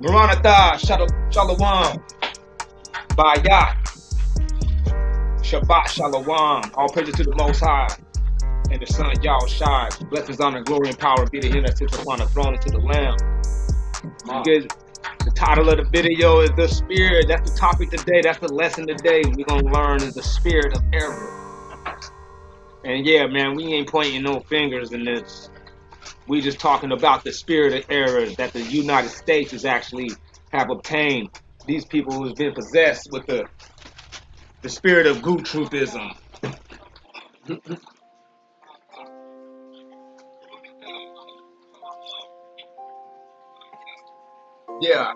Maranatha, Shalom, Bayah, Shabbat Shalom. All praises to the Most High and the Son Yahweh Shai. Blessings, honor, glory, and power be to him that sits upon the throne and to the Lamb. The title of the video is The Spirit. That's the topic today. That's the lesson today. We're going to learn is the spirit of error. And yeah, man, we ain't pointing no fingers in this. We just talking about the spirit of error that the United States has actually have obtained. These people who's been possessed with the spirit of good truthism. Yeah.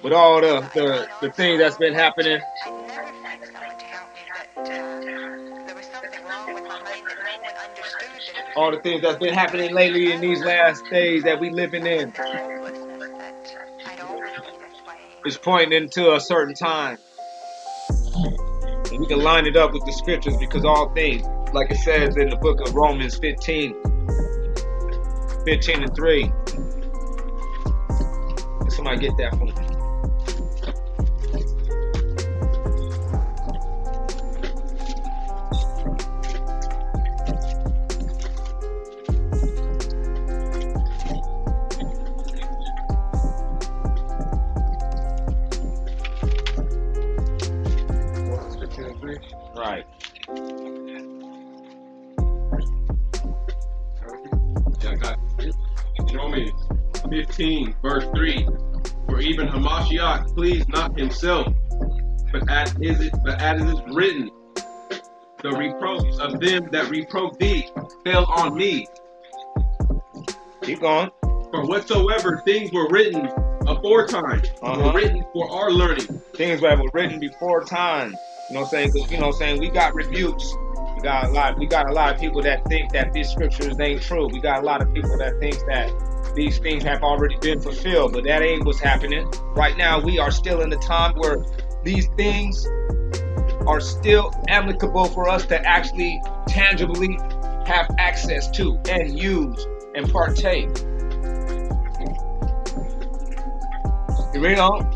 With all the things that's been happening. All the things that's been happening lately in these last days that we living in. It's pointing into a certain time. And we can line it up with the scriptures because all things, like it says in the book of Romans 15 and 3. Can somebody get that for me? Right. Yeah, I got it. Romans 15, verse 3. For even Hamashiach pleased not himself, but as it is written, the reproach of them that reproach thee fell on me. Keep going. For whatsoever things were written aforetime were written for our learning. Things that were written before time. You know what I'm saying? Because, you know what I'm saying, we got rebukes. We got a lot of people that think that these scriptures ain't true. We got a lot of people that think that these things have already been fulfilled, but that ain't what's happening. Right now, we are still in the time where these things are still applicable for us to actually tangibly have access to and use and partake. You read on?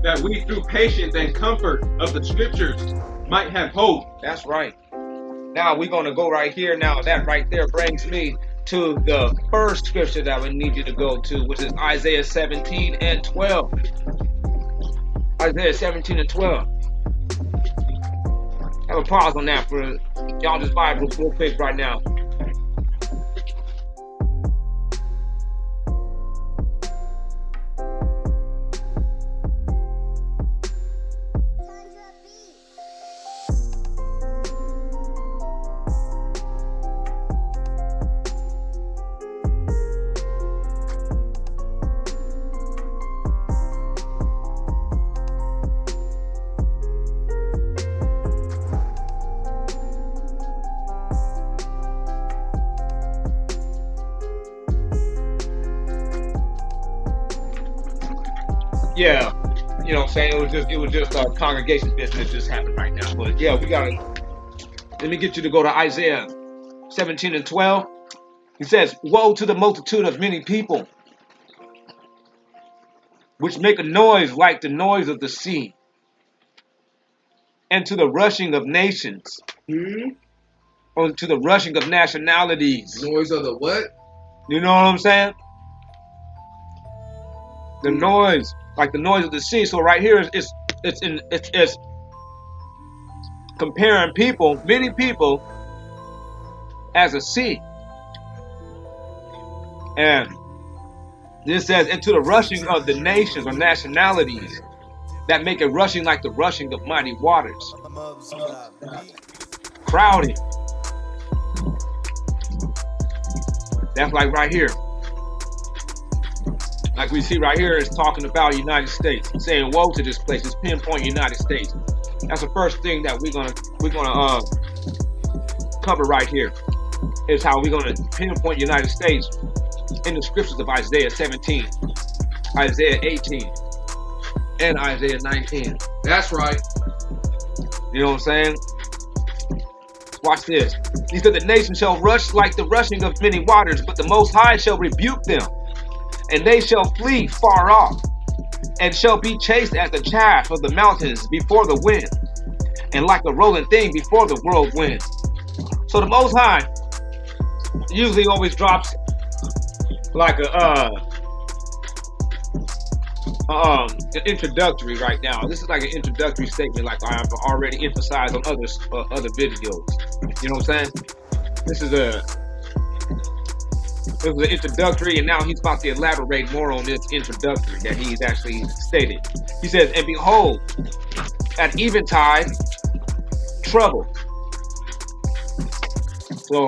That we through patience and comfort of the scriptures might have hope. That's right. Now we're going to go right here. Now that right there brings me to the first scripture that we need you to go to, which is Isaiah 17 and 12. Isaiah 17 and 12. Have a pause on that for y'all just Bible real quick right now. Yeah, you know what I'm saying? It was just congregation business just happened right now. But yeah, let me get you to go to Isaiah 17 and 12. He says, woe to the multitude of many people, which make a noise like the noise of the sea, and to the rushing of nations, or to the rushing of nationalities. Noise of the what? You know what I'm saying? The noise, like the noise of the sea. So right here it's comparing people, many people, as a sea. And this says, into the rushing of the nations or nationalities that make it rushing like the rushing of mighty waters. Crowding. That's like right here. Like we see right here, it's talking about United States. It's saying woe to this place. It's pinpoint United States. That's the first thing that we're gonna cover right here. Is how we're gonna pinpoint the United States in the scriptures of Isaiah 17, Isaiah 18, and Isaiah 19. That's right. You know what I'm saying? Watch this. He said, the nation shall rush like the rushing of many waters, but the Most High shall rebuke them, and they shall flee far off, and shall be chased as the chaff of the mountains before the wind, and like a rolling thing before the whirlwind. So the Most High usually always drops like an introductory right now. This is like an introductory statement, like I've already emphasized on other videos. You know what I'm saying? This is an introductory, and now he's about to elaborate more on this introductory that he's actually stated. He says, and behold, at eventide, trouble. So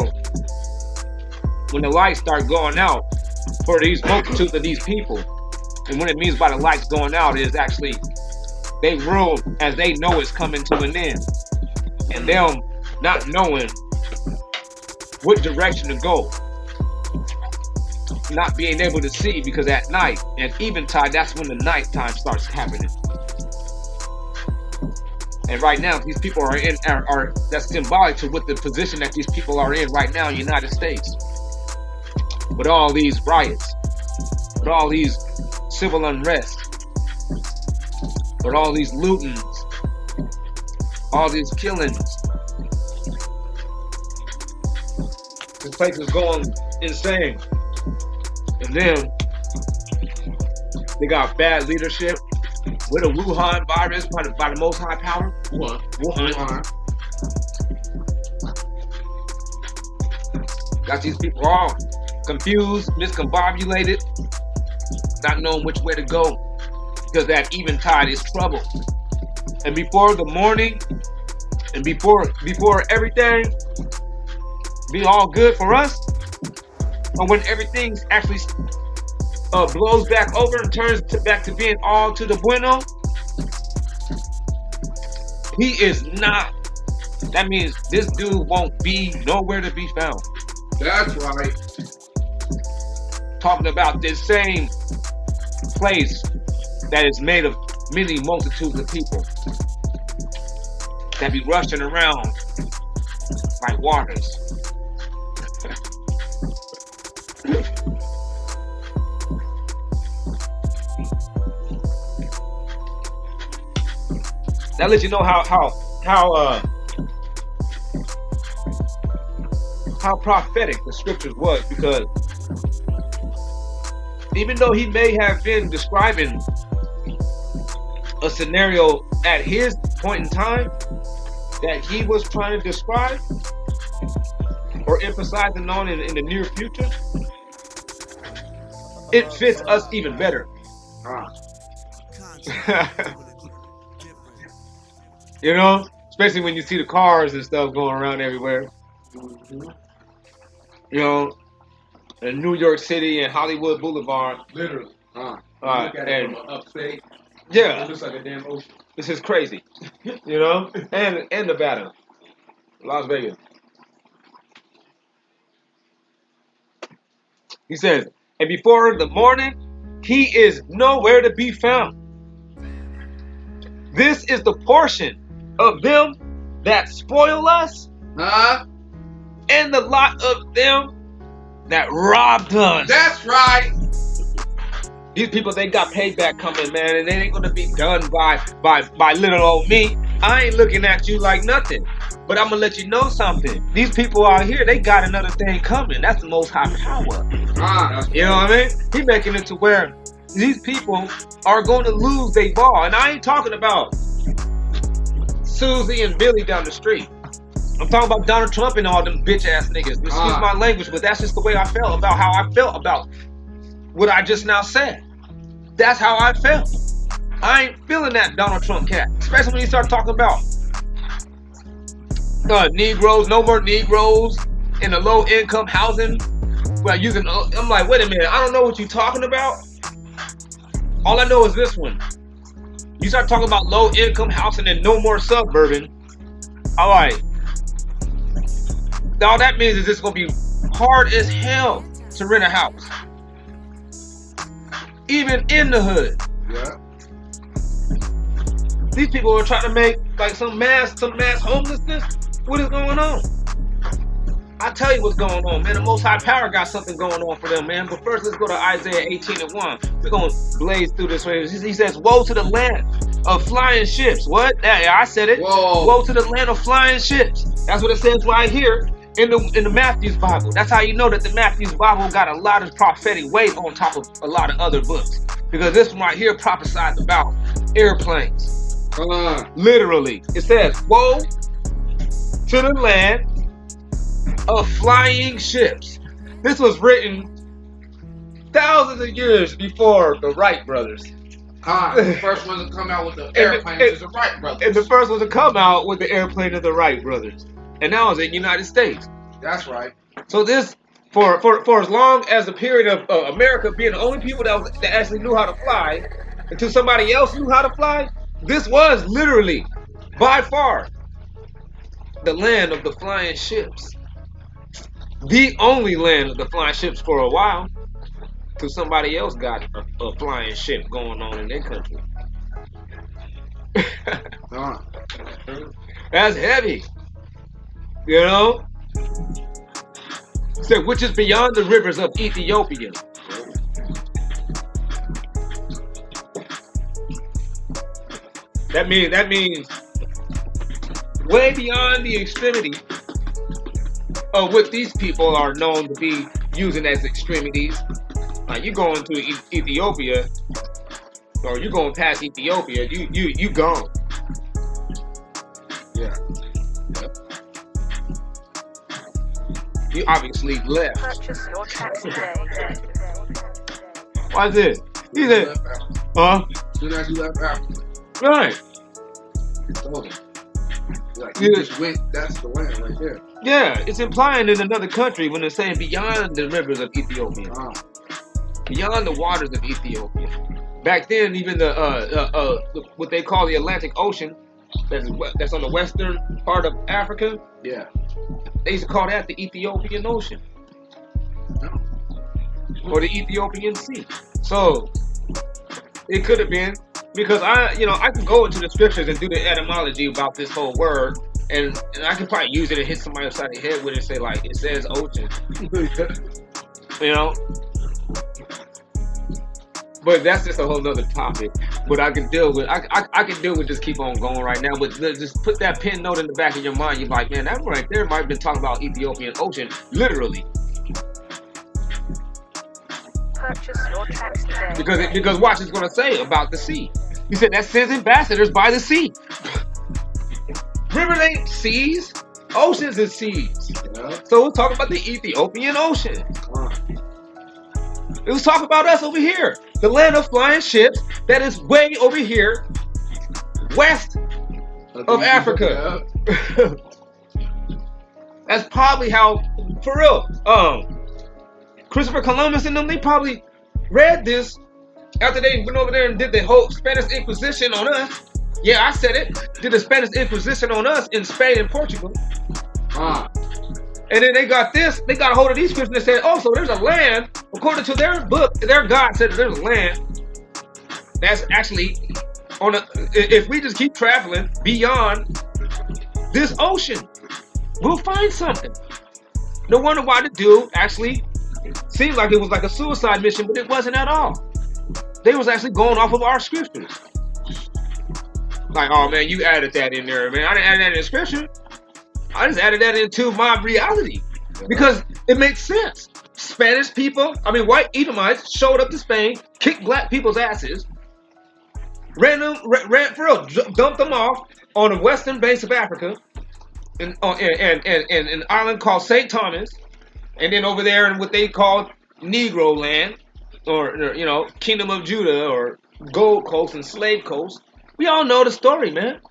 when the lights start going out for these multitudes of these people, and what it means by the lights going out is actually they rule as they know it's coming to an end, and them not knowing what direction to go, not being able to see, because at night, at eventide, that's when the nighttime starts happening. And right now, these people are that's symbolic to what the position that these people are in right now in the United States, with all these riots, with all these civil unrest, with all these lootings, all these killings. This place is going insane. And then they got bad leadership with a Wuhan virus by the Most High power. Wuhan. Got these people all confused, miscombobulated, not knowing which way to go, because that eventide is trouble. And before the morning, and before everything be all good for us, or when everything actually blows back over and turns back to being all to the bueno, he is not. That means this dude won't be nowhere to be found. That's right. Talking about this same place that is made of many multitudes of people that be rushing around like waters. That lets you know how prophetic the scriptures was, because even though he may have been describing a scenario at his point in time that he was trying to describe or emphasizing on in the near future, it fits us even better. You know, especially when you see the cars and stuff going around everywhere. You know, in New York City and Hollywood Boulevard. Literally. Look at it from upstate. Yeah. It looks like a damn ocean. This is crazy. You know? And Nevada. Las Vegas. He says, and before the morning, he is nowhere to be found. This is the portion of them that spoil us, and the lot of them that robbed us. That's right. These people, they got payback coming, man, and they ain't gonna be done by little old me. I ain't looking at you like nothing, but I'm gonna let you know something. These people out here, they got another thing coming. That's the Most High power. You know what I mean? He making it to where these people are going to lose their ball, and I ain't talking about Susie and Billy down the street. I'm talking about Donald Trump and all them bitch ass niggas. Excuse my language, but that's just the way I felt about how I felt about what I just now said. That's how I felt. I ain't feeling that Donald Trump cat, especially when you start talking about Negroes, no more Negroes in the low income housing. Well, I'm like, wait a minute, I don't know what you're talking about. All I know is this one. You start talking about low income housing and no more suburban. All right. All that means is it's gonna be hard as hell to rent a house, even in the hood. Yeah. These people are trying to make like some mass homelessness. What is going on? I tell you what's going on, man. The Most High Power got something going on for them, man. But first, let's go to Isaiah 18:1. We're gonna blaze through this way. He says, "Woe to the land of flying ships." What? Yeah, I said it. Whoa. Woe to the land of flying ships. That's what it says right here in the Matthew's Bible. That's how you know that the Matthew's Bible got a lot of prophetic weight on top of a lot of other books, because this one right here prophesied about airplanes. Literally, it says, "Woe to the land of flying ships." This was written thousands of years before the Wright brothers. The first one to come out with the airplane is the Wright brothers. And the first one to come out with the airplane is the Wright brothers. And now it's in the United States. That's right. So this, for as long as the period of America being the only people that actually knew how to fly, until somebody else knew how to fly, this was literally, by far, the land of the flying ships. The only land of the flying ships for a while, till somebody else got a flying ship going on in their country. That's heavy. You know? So, which is beyond the rivers of Ethiopia. That means way beyond the extremity of what these people are known to be using as extremities. Like you going to Ethiopia, or you going past Ethiopia, you gone. Yeah. You obviously left. Purchase your tracks today. Why is it? He said, huh? Soon as you left Africa, Right. you told him. Like you just went, that's the land right there. Yeah, it's implying in another country when they're saying beyond the rivers of Ethiopia. Beyond the waters of Ethiopia. Back then, even the what they call the Atlantic Ocean, that's on the western part of Africa. Yeah. They used to call that the Ethiopian Ocean, or the Ethiopian Sea. So it could have been, because I can go into the scriptures and do the etymology about this whole word, and I can probably use it and hit somebody upside the head with it and say like it says ocean, you know. But that's just a whole nother topic. But I can deal with I can deal with just keep on going right now. But just put that pin note in the back of your mind. You're like, man, that right there might have been talking about Ethiopian Ocean, literally. Purchase your tracks today. Because watch it's gonna say about the sea. He said that sends ambassadors by the sea. Rivers ain't seas, oceans is seas. Yeah. So we'll talk about the Ethiopian Ocean. It was talking about us over here, the land of flying ships that is way over here, west of Africa. That's probably how, for real, Christopher Columbus and them, they probably read this after they went over there and did the whole Spanish Inquisition on us. Yeah, I said it. Did the Spanish Inquisition on us in Spain and Portugal. And then they got a hold of these scriptures and said, oh, so there's a land, according to their book, their God said that there's a land that's actually if we just keep traveling beyond this ocean, we'll find something. No wonder why the dude actually seemed like it was like a suicide mission, but it wasn't at all. They was actually going off of our scriptures. Like, oh man, you added that in there, man. I didn't add that in the scripture. I just added that into my reality because it makes sense. Spanish people, white Edomites showed up to Spain, kicked black people's asses, ran for real, dumped them off on the western banks of Africa, in an island called St. Thomas, and then over there in what they called Negro land, or Kingdom of Judah, or Gold Coast and Slave Coast. We all know the story, man.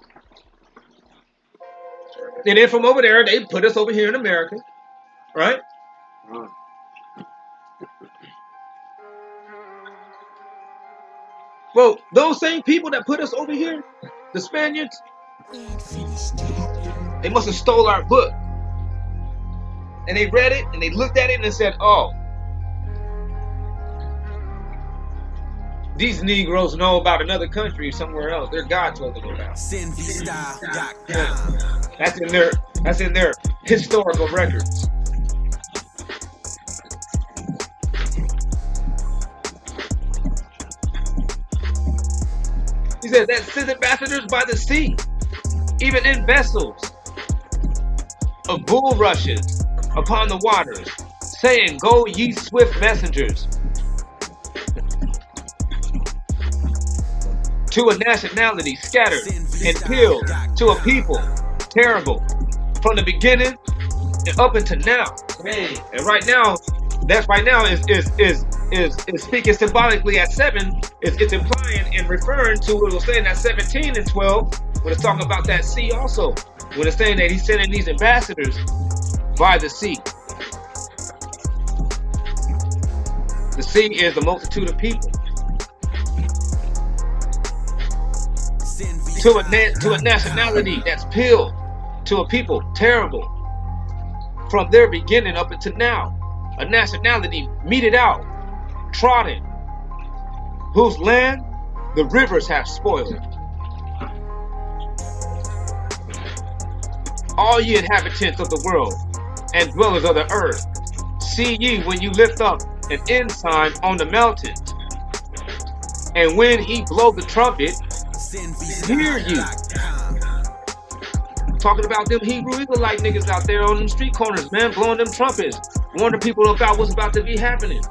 And then from over there, they put us over here in America, right? Well, those same people that put us over here, the Spaniards, they must have stole our book. And they read it and they looked at it and they said, oh, these Negroes know about another country somewhere else. Their God told them about. That's in their historical records. He said that sent ambassadors by the sea, even in vessels of bulrushes upon the waters, saying, go ye swift messengers to a nationality scattered and killed, to a people terrible from the beginning and up until now. And right now, that's right now is speaking symbolically at 7. It's implying and referring to what it was saying at 17 and 12 when it's talking about that sea also. When it's saying that he's sending these ambassadors by the sea. The sea is the multitude of people. To a nationality that's pilled, to a people terrible from their beginning up until now. A nationality meted out, trodden, whose land the rivers have spoiled. All ye inhabitants of the world and dwellers of the earth, see ye when you lift up an ensign on the mountains, and when he blow the trumpet, hear you. Talking about them Hebrew Israelite niggas out there on them street corners, man, blowing them trumpets, warning people about what's about to be happening,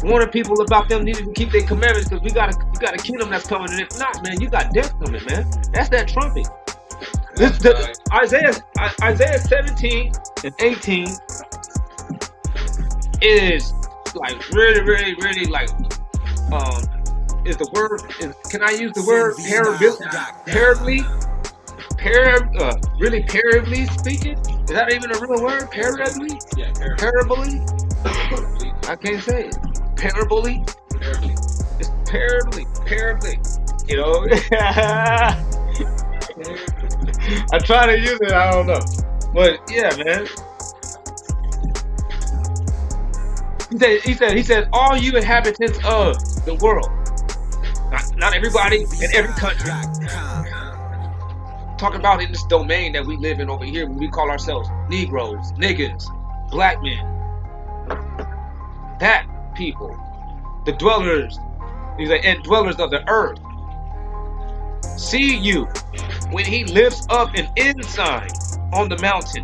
warning people about them needing to keep their commandments, because we got a kingdom that's coming, and if not, man, you got death coming, man. That's that trumpet. Isaiah 17 and 18 is like really like is the word can I use the word really parably speaking? Is that even a real word? Parably? Yeah, parably? I can't say it. Parably? It's parably. You know? I try to use it, I don't know. But yeah, man. He said, all you inhabitants of the world. Not everybody in every country. Talking about in this domain that we live in over here, when we call ourselves Negroes, niggas, black men. That people, the dwellers, and dwellers of the earth. See you when he lifts up an ensign on the mountain.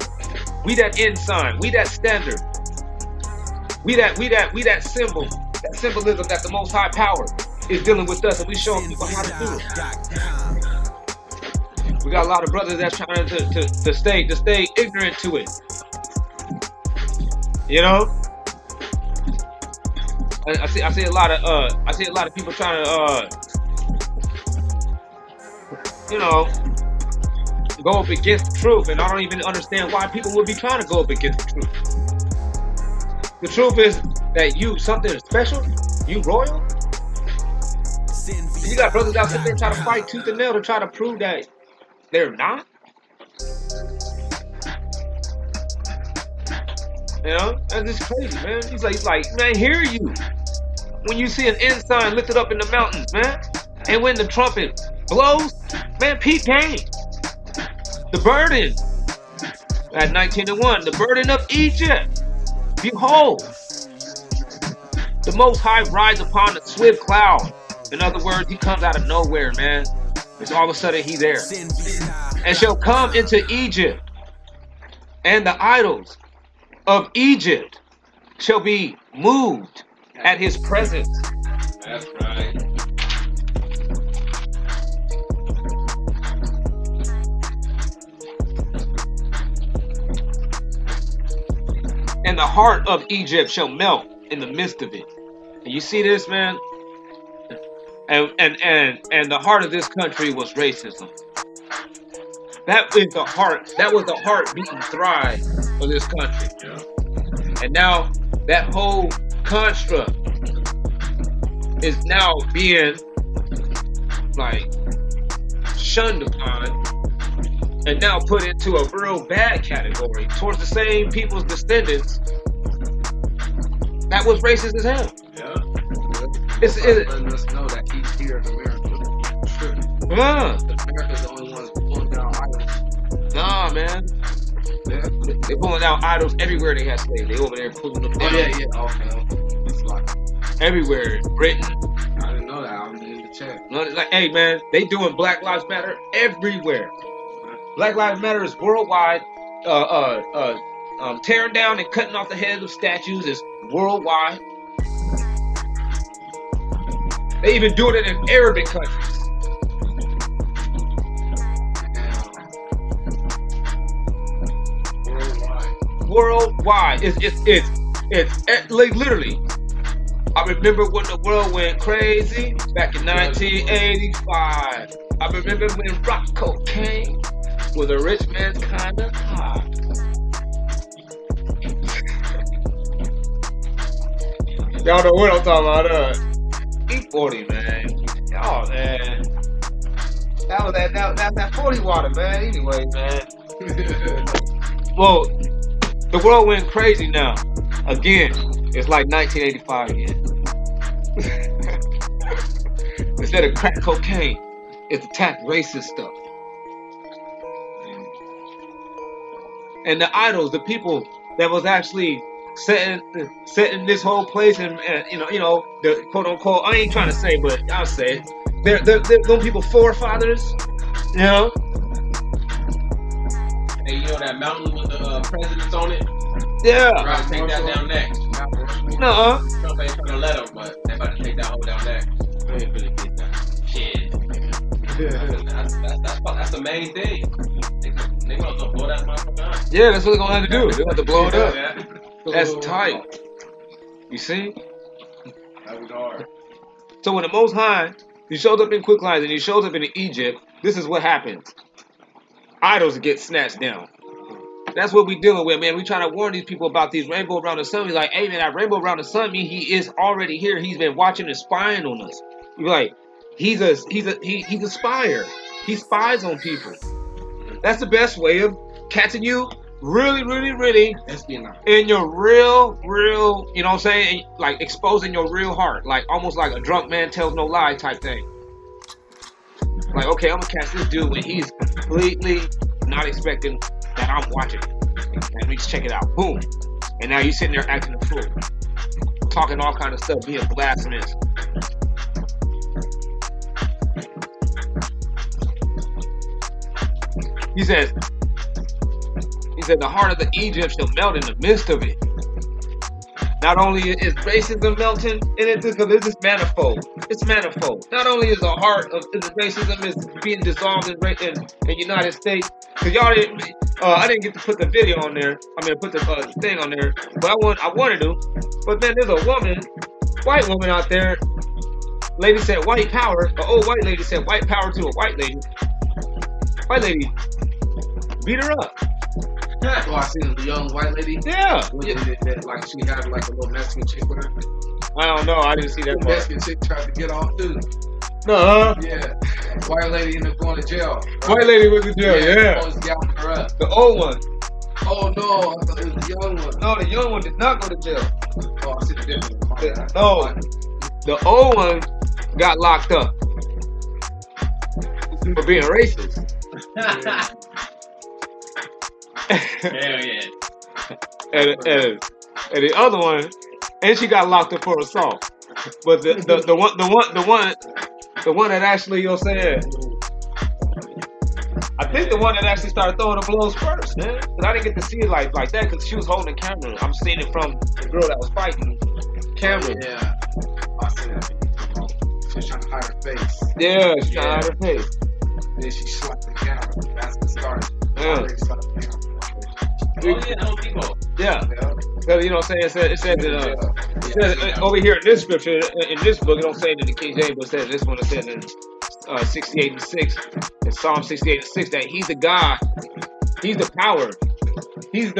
We that ensign, we that standard, we that symbol, that symbolism that the Most High Power is dealing with us, and we showing people how to do it. We got a lot of brothers that's trying to stay ignorant to it. You know, I see a lot of people trying to go up against the truth, and I don't even understand why people would be trying to go up against the truth. The truth is that you something special, you royal. You got brothers out there trying to fight tooth and nail to try to prove that they're not. You know, that's just crazy, man. He's like, man, hear you when you see an ensign lifted up in the mountains, man, and when the trumpet blows, man, peep game. The burden at 19:1, the burden of Egypt. Behold, the Most High rides upon a swift cloud. In other words, he comes out of nowhere, man. It's all of a sudden he's there. And shall come into Egypt, and the idols of Egypt shall be moved at his presence. That's right. And the heart of Egypt shall melt in the midst of it. And you see this, man? And the heart of this country was racism. That is the heart. That was the heart-beating thrive of this country. Yeah. And now that whole construct is now being like shunned upon and now put into a real bad category towards the same people's descendants that was racist as hell. Yeah. It's letting us know that he's here in America. America's the only ones pulling down idols. Nah, man. Yeah. They pulling down idols everywhere they have slaves. They over there pulling them down. Oh yeah. Okay. It's like Everywhere. Britain. I didn't know that. I'm in the chat. Like, hey man, they doing Black Lives Matter everywhere. Black Lives Matter is worldwide. Tearing down and cutting off the heads of statues is worldwide. They even doing it in Arabic countries. Worldwide. It's like literally. I remember when the world went crazy back in 1985. I remember when rock cocaine was a rich man's kind of high. Y'all know what I'm talking about, E40, man. Oh man. That 40 water, man. Anyway, man. Well, the world went crazy now. Again, it's like 1985 again. Instead of crack cocaine, it's attack racist stuff. And the idols, the people that was actually setting this whole place, and you know, the quote unquote, I ain't trying to say, but I'll say it. They're those people forefathers, you know. Hey, you know that mountain with the presidents on it? Yeah. They're about to take that down next. Nuh-uh. Trump ain't trying to let them, but they about to take that whole down next. They ain't gonna get that shit. That's the main thing. They gonna blow that motherfucker up. Yeah, that's what they're gonna have to do. They're gonna have to blow it up. Yeah. That's tight. You see? That was hard. So when the Most High, he shows up in quick lines and he shows up in Egypt, this is what happens. Idols get snatched down. That's what we dealing with, man. We trying to warn these people about these rainbow around the sun. We're like, hey man, that rainbow around the sun means he is already here. He's been watching and spying on us. You're like, he's a spyer. He spies on people. That's the best way of catching you really in your real, you know what I'm saying? Like exposing your real heart. Like almost like a drunk man tells no lie type thing. Like, okay, I'm gonna catch this dude when he's completely not expecting that I'm watching it. And we just check it out. Boom. And now you sitting there acting a fool. Talking all kind of stuff, being blasphemous. He said, the heart of the Egypt shall melt in the midst of it. Not only is racism melting in it, because it's manifold. It's manifold. Not only is the heart of the racism is being dissolved in the United States, because y'all didn't, I didn't get to put the video on there. I mean, put the thing on there, but I wanted to. But then there's a woman, white woman out there. Lady said white power. An old white lady said white power to a white lady. White lady beat her up. Oh, I seen the young white lady. Yeah. Like she had like a little Mexican chick with her. I don't know. I didn't see that The part. Mexican chick tried to get off too. No. Yeah. White lady ended up going to jail. Right? White lady was in jail. Yeah. Was gouging her up. The old one. Oh no, I thought it was the young one. No, the young one did not go to jail. Oh, I see the difference. No, the old one got locked up for being racist. Hell yeah. and the other one, and she got locked up for assault. But the one that actually, you know what I'm saying, I think the one that actually started throwing the blows first, man. Cause I didn't get to see it like that because she was holding the camera. I'm seeing it from the girl that was fighting camera. Yeah. I see that. She was trying to hide her face. Yeah, she's trying to hide her face. Then she slapped the camera. That's the start. Yeah. Oh yeah, those people. Yeah. Because you know what I'm saying? It says that over here in this scripture, in this book, it don't say it in the King James, but it says this one, it says in 68:6, in Psalm 68:6, that he's the God, he's the power, he's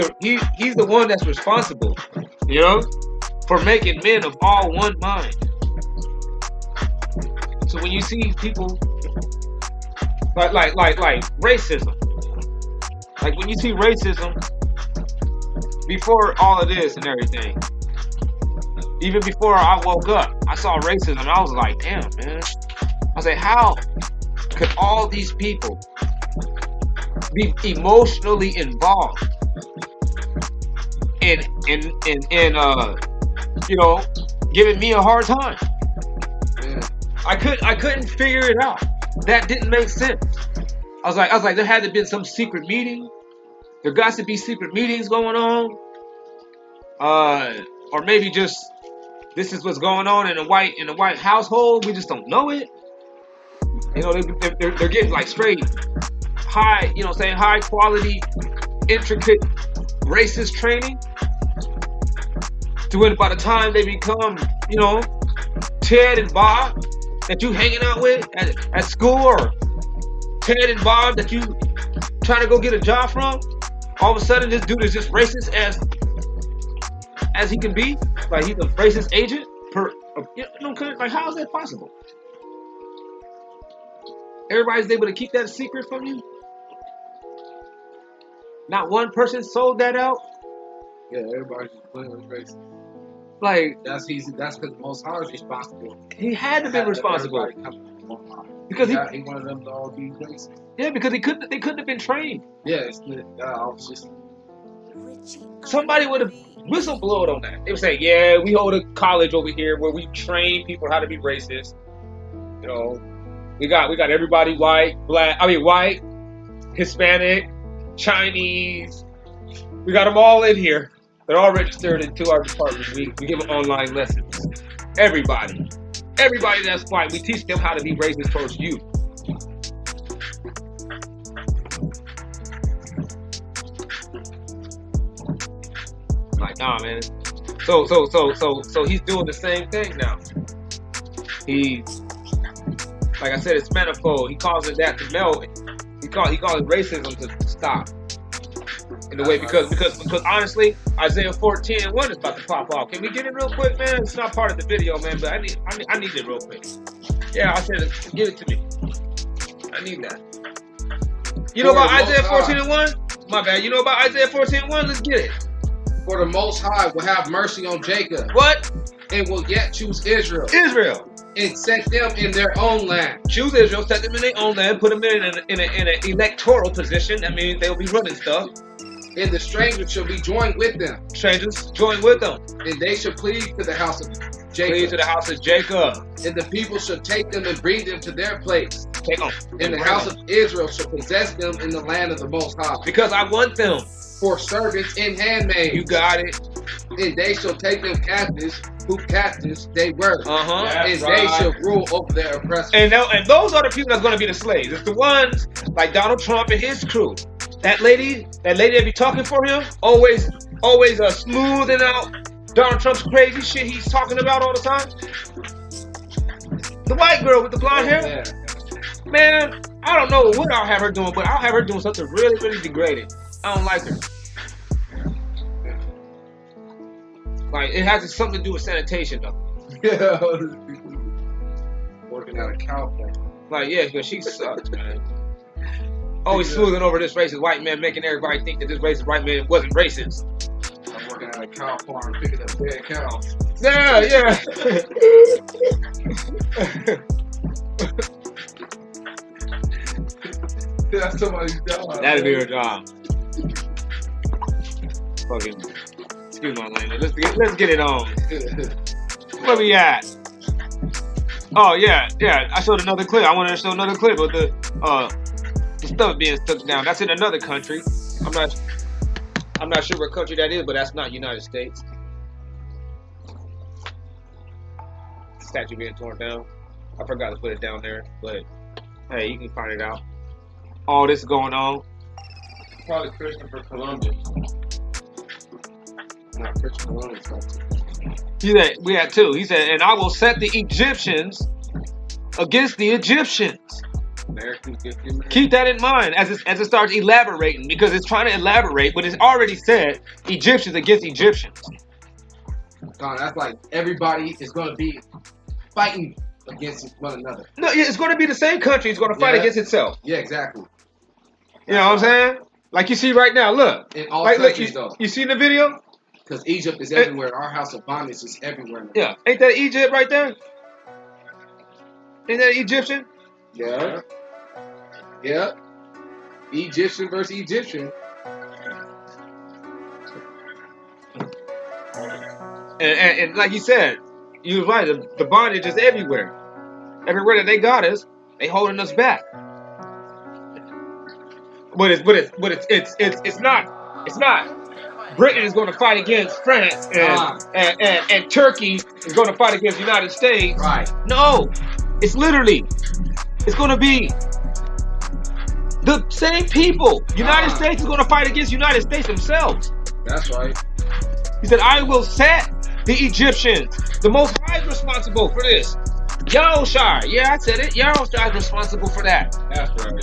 the one that's responsible, you know, for making men of all one mind. So when you see people like racism. Like when you see racism, before all of this and everything, even before I woke up, I saw racism. And I was like, damn, man. I was like, how could all these people be emotionally involved in you know, giving me a hard time? Yeah. I couldn't figure it out. That didn't make sense. I was like, there had to have been some secret meeting. There got to be secret meetings going on. Or maybe just this is what's going on in the white household. We just don't know it. You know, they're getting like straight high, you know, saying high quality, intricate racist training. To when by the time they become, you know, Ted and Bob that you hanging out with at school, or Ted and Bob that you trying to go get a job from, all of a sudden this dude is just racist as he can be. Like he's a racist agent you know, like how is that possible? Everybody's able to keep that secret from you. Not one person sold that out. Yeah, everybody's just playing with race. Like That's because the Most High is responsible. he had to be responsible because he wanted them to all be racist. yeah, because they couldn't have been trained. Yeah, I was just Somebody would have whistleblowed on that. They would say, yeah, we hold a college over here where we train people how to be racist. You know, we got everybody white, black, white, Hispanic, Chinese. We got them all in here. They're all registered into our department. We give them online lessons. Everybody that's white, we teach them how to be racist towards you. Like, nah, man. So he's doing the same thing now. Like I said, it's manifold. He calls it that to melt. He calls it racism to stop. In a way, because honestly, Isaiah 14:1 is about to pop off. Can we get it real quick, man? It's not part of the video, man, but I need it real quick. Yeah, I said, give it to me. I need that. You know about Isaiah 14:1? My bad. You know about Isaiah 14:1? Let's get it. For the Most High will have mercy on Jacob. What? And will yet choose Israel. Israel. And set them in their own land. Choose Israel, set them in their own land, put them in an electoral position. That means they'll be running stuff. And the strangers shall be joined with them. Strangers join with them. And they shall plead to the house of Jacob. Plead to the house of Jacob. And the people shall take them and bring them to their place. Take them. And the house of Israel shall possess them in the land of the Most High. Because I want them. For servants and handmaids. You got it. And they shall take them captives, who captives they were. Uh-huh. And they shall rule over their oppressors. And those are the people that's going to be the slaves. It's the ones like Donald Trump and his crew. That lady that be talking for him, always smoothing out Donald Trump's crazy shit he's talking about all the time. The white girl with the blonde hair. Man, I don't know what I'll have her doing, but I'll have her doing something really, really degrading. I don't like her. Like, it has something to do with sanitation, though. Yeah. Working at a cow farm. Like, yeah, because she sucks, man. Always smoothing over this racist white man, making everybody think that this racist white man wasn't racist. I'm working at a cow farm, picking up dead cows. Yeah. That's somebody's job. That'd be her job. Fucking, excuse my language. Let's get it on. Where we at? Oh yeah. I showed another clip. I wanted to show another clip of the stuff being stuck down. That's in another country. I'm not sure what country that is, but that's not United States. Statue being torn down. I forgot to put it down there, but hey, you can find it out. All this going on. Probably Christopher Columbus. Not Christopher Columbus. He said, we had two. He said, and I will set the Egyptians against the Egyptians. Americans get the Americans. Keep that in mind as it starts elaborating, because it's trying to elaborate, but it's already said Egyptians against Egyptians. God, that's like everybody is going to be fighting against one another. No, yeah, it's going to be the same country. It's going to fight Yeah. against itself. Yeah, exactly. You know what I'm saying? Like you see right now. Look. In all Like, look, countries, though. you seen the video? Because Egypt is everywhere. Our house of bondage is everywhere. Yeah. Ain't that Egypt right there? Ain't that Egyptian? Yeah. Yeah. Egyptian versus Egyptian. And like you said, you was right. The bondage is everywhere. Everywhere that they got us, they holding us back. But it's not. Britain is going to fight against France, and Turkey is going to fight against the United States. Right. No, it's going to be the same people. United States is going to fight against United States themselves. That's right. He said, I will set the Egyptians. The Most High is responsible for this. Yahushua. Yeah, I said it. Yahushua is responsible for that. That's right.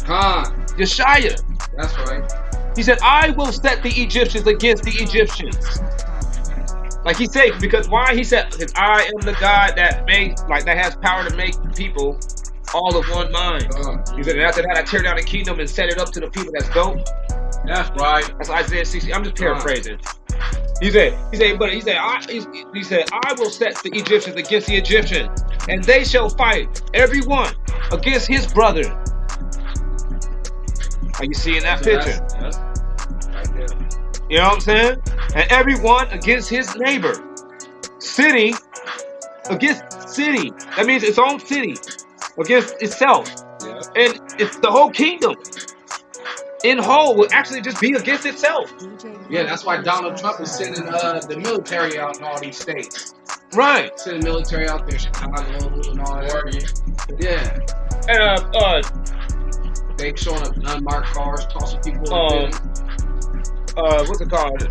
Yeshaya. That's right. He said, I will set the Egyptians against the Egyptians. Like he said, because why? He said, I am the God that has power to make people all of one mind. He said, and after that, I tear down the kingdom and set it up to the people that's dope. That's right. That's Isaiah 60. I'm just paraphrasing. He said, I will set the Egyptians against the Egyptians, and they shall fight every one against his brother. Are you seeing that picture? That's right there. You know what I'm saying? And everyone against his neighbor. City against city. That means its own city against itself. Yeah. And it's the whole kingdom in whole will actually just be against itself. Yeah, that's why Donald Trump is sending the military out in all these states. Right. Sending military out there, Chicago and all that. Yeah. And They showing up in unmarked cars, tossing people in the what's it called?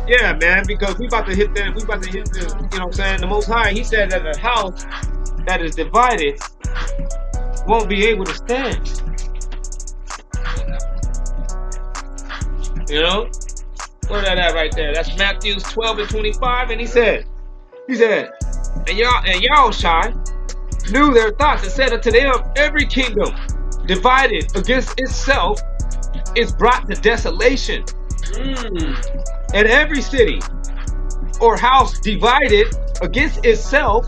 Yeah, man, because we about to hit the, you know what I'm saying? The Most High, he said that a house that is divided won't be able to stand. You know? Where's that at right there? That's Matthew 12:25, and he said, and Yahushua knew their thoughts and said unto them, every kingdom divided against itself is brought to desolation. And every city or house divided against itself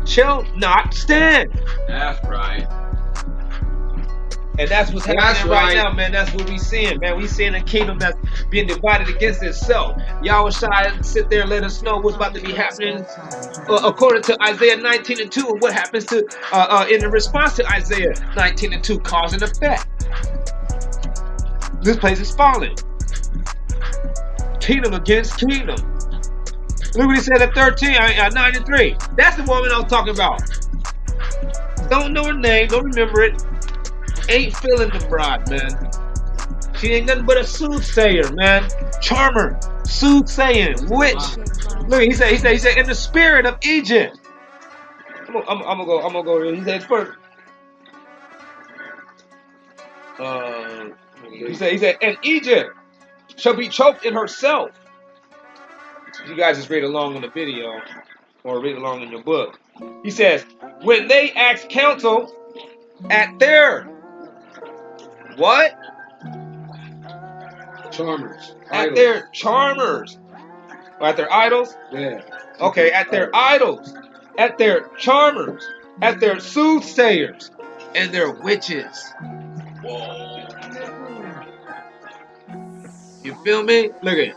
shall not stand. That's right. And that's what's happening right now, man. That's what we seeing, man. We seeing a kingdom that's being divided against itself. Yahushua sit there and let us know what's about to be happening according to Isaiah 19:2, and what happens to in the response to Isaiah 19:2, cause and effect. This place is falling. Kingdom against kingdom. Look what he said at 9:3. That's the woman I was talking about. Don't know her name, don't remember it. Ain't feeling the bride, man. She ain't nothing but a soothsayer, man. Charmer, soothsaying, witch. Look, he said, in the spirit of Egypt. I'm gonna go. He said first. He said, and Egypt shall be choked in herself. You guys just read along in the video, or read along in your book. He says, when they ask counsel at their what? Charmers. At their charmers. Or at their idols? Yeah. Okay, at their idols. At their charmers. At their soothsayers. And their witches. Whoa. You feel me? Look at it.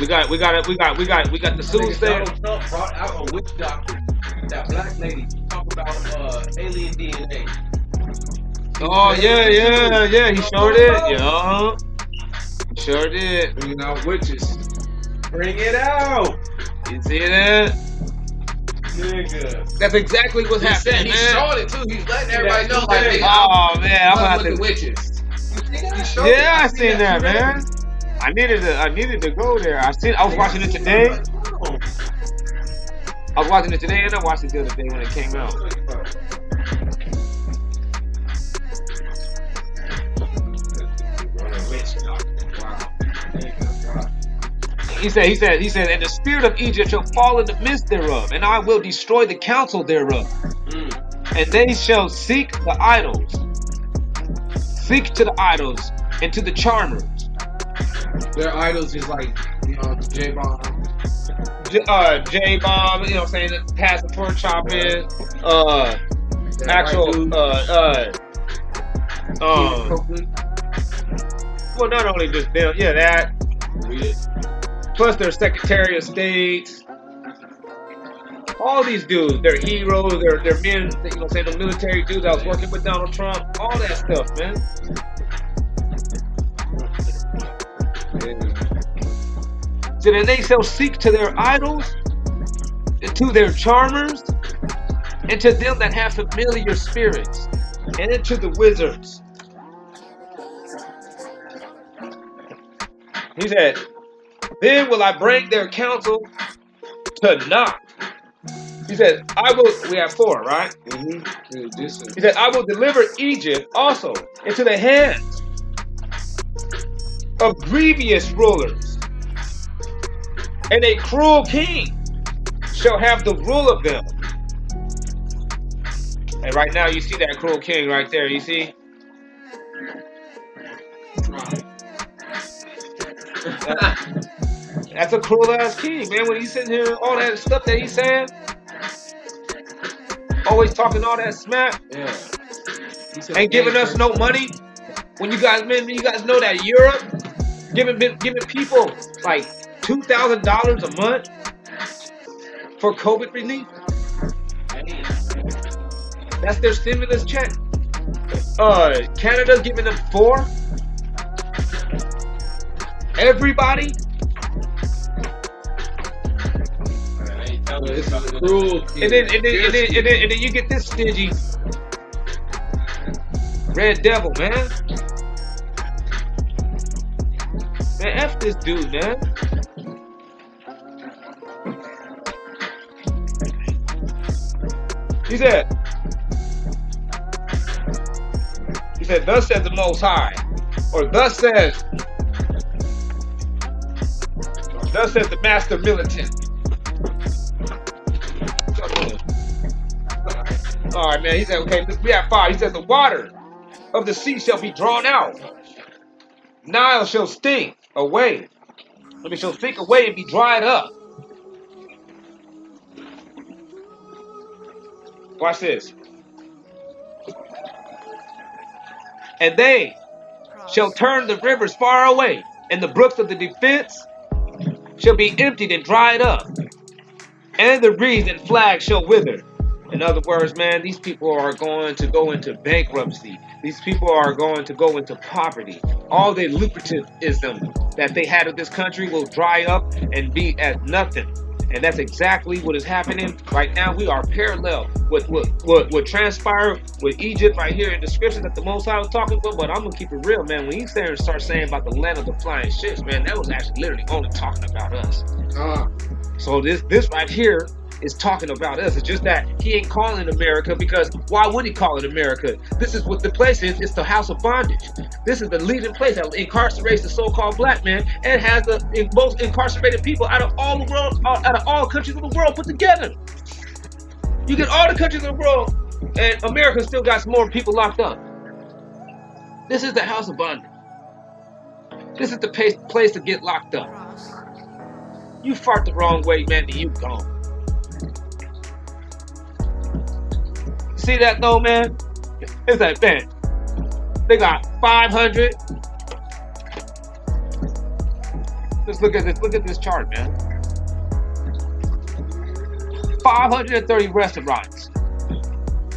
We got the soothsayer. Donald Trump brought out a witch doctor. That black lady talk about alien DNA. Oh yeah. He sure did. Yeah. He sure did. Bringing out witches. Bring it out. You see that? Nigga. That's exactly what's happening, He's man. showing it too. He's letting everybody know, like, hey, Oh man, I'm gonna have with the to. witches. Yeah, I seen that, man. I needed to go there. I was watching it today. I was watching it today, and I watched it the other day when it came out. he said, and the spirit of Egypt shall fall in the midst thereof, and I will destroy the counsel thereof. And they shall seek the idols, seek to the idols and to the charmers. Their idols is like, the J-Bomb. J-Bomb, you know what I'm saying, pass the pork chop in, That actual, Copeland. well, not only just them, yeah, that, plus their Secretary of State, all these dudes, they're heroes, they're men, you know what I'm saying, the military dudes that was working with Donald Trump, all that stuff, man. So then they shall seek to their idols, and to their charmers, and to them that have familiar spirits, and into the wizards. He said, then will I bring their counsel to naught. He said, we have 4, right? He said, I will deliver Egypt also into the hands of grievous rulers, and a cruel king shall have the rule of them. And right now you see that cruel king right there, you see? That's a cruel ass king, man. When he's sitting here, all that stuff that he's saying, always talking all that smack, ain't giving us no money. When you guys know that Europe giving people like $2,000 a month for COVID relief. That's their stimulus check. Canada's giving them 4. Everybody. This is cruel. And then you get this stingy red devil, man. Man, F this dude, man. He said, thus says the Most High, or thus says the Master Militant. All right, man. He said, okay, we have 5. He said, the water of the sea shall be drawn out. Nile shall stink away. Shall stink away and be dried up. Watch this. And they shall turn the rivers far away, and the brooks of the defense shall be emptied and dried up, and the reeds and flags shall wither. In other words, man, these people are going to go into bankruptcy. These people are going to go into poverty. All the lucrativism that they had in this country will dry up and be as nothing. And that's exactly what is happening right now. We are parallel with what transpired with Egypt right here in the scriptures that the Most High was talking about. But I'm going to keep it real, man. When he starts saying about the land of the flying ships, man, that was actually literally only talking about us. So this right here is talking about us. It's just that he ain't calling America, because why would he call it America? This is what the place is. It's the house of bondage. This is the leading place that incarcerates the so-called black man and has the most incarcerated people out of all the world, out of all countries of the world put together. You get all the countries of the world, and America still got more people locked up. This is the house of bondage. This is the place to get locked up. You fart the wrong way, man, then you gone. See that though, man? It's like, man, they got 500. Let's look at this. Look at this chart, man. 530 restaurants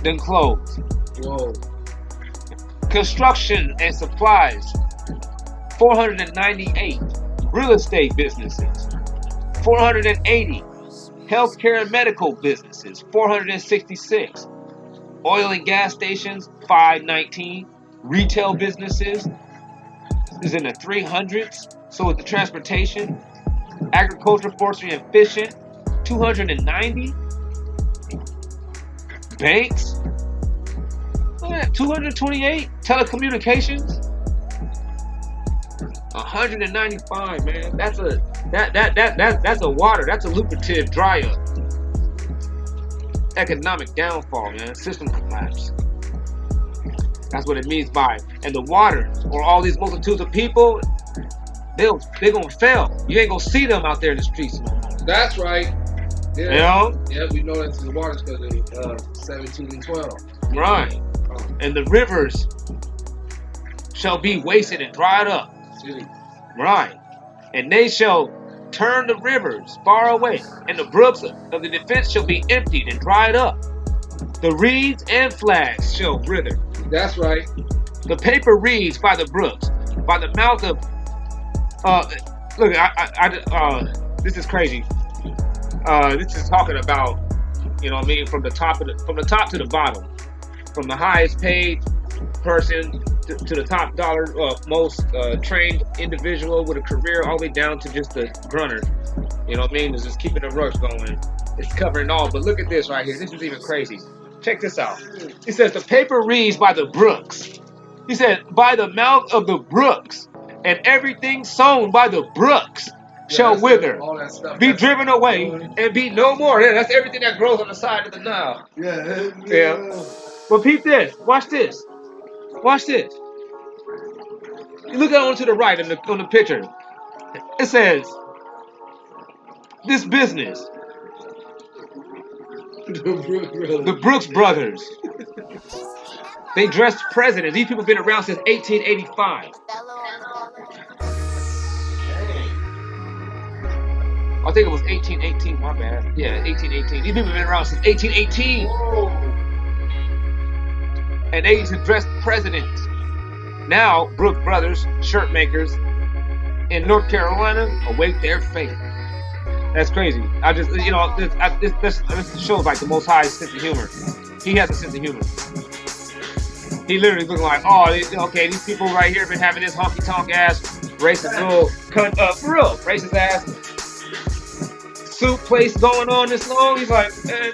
then closed. Whoa. Construction and supplies, 498. Real estate businesses, 480. Healthcare and medical businesses, 466. Oil and gas stations, 519. Retail businesses is in the 300s. So is the transportation. Agriculture, forestry, and fishing, 290. Banks, look at that, 228. Telecommunications, 195, man. That's a water. That's a lucrative dry up. Economic downfall, man. System collapse. That's what it means by. And the water, or all these multitudes of people, they're gonna fail. You ain't gonna see them out there in the streets no more. That's right. Yeah. You know? Yeah, we know that's the waters because of 17 and 12. Right. And the rivers shall be wasted and dried up. See. Right. And they shall turn the rivers far away, and the brooks of the defense shall be emptied and dried up. The reeds and flags shall wither. That's right. The paper reeds by the brooks, by the mouth of. Look, this is crazy. This is talking about, you know what I mean, from the top to the bottom, from the highest paid person to the top dollar, most trained individual with a career, all the way down to just the grunter. You know what I mean? It's just keeping the rush going. It's covering all. But look at this right here. This is even crazy. Check this out. He says the paper reeds by the brooks. He said by the mouth of the brooks, and everything sown by the brooks shall wither, all that stuff, be driven away, and be no more. Yeah, that's everything that grows on the side of the Nile. Yeah. But peep this. Watch this. Watch this. You look on to the right on the picture. It says, this business, the Brooks Brothers, they dressed presidents. These people have been around since 1885. I think it was 1818, my bad. Yeah, 1818. These people have been around since 1818. Whoa. And they used to dress presidents. Now, Brooks Brothers, shirt makers in North Carolina, await their fate. That's crazy. I just, you know, this shows like the Most High's sense of humor. He has a sense of humor. He literally looking like, oh, okay, these people right here have been having this honky tonk ass racist little for real, racist ass soup place going on this long. He's like, man,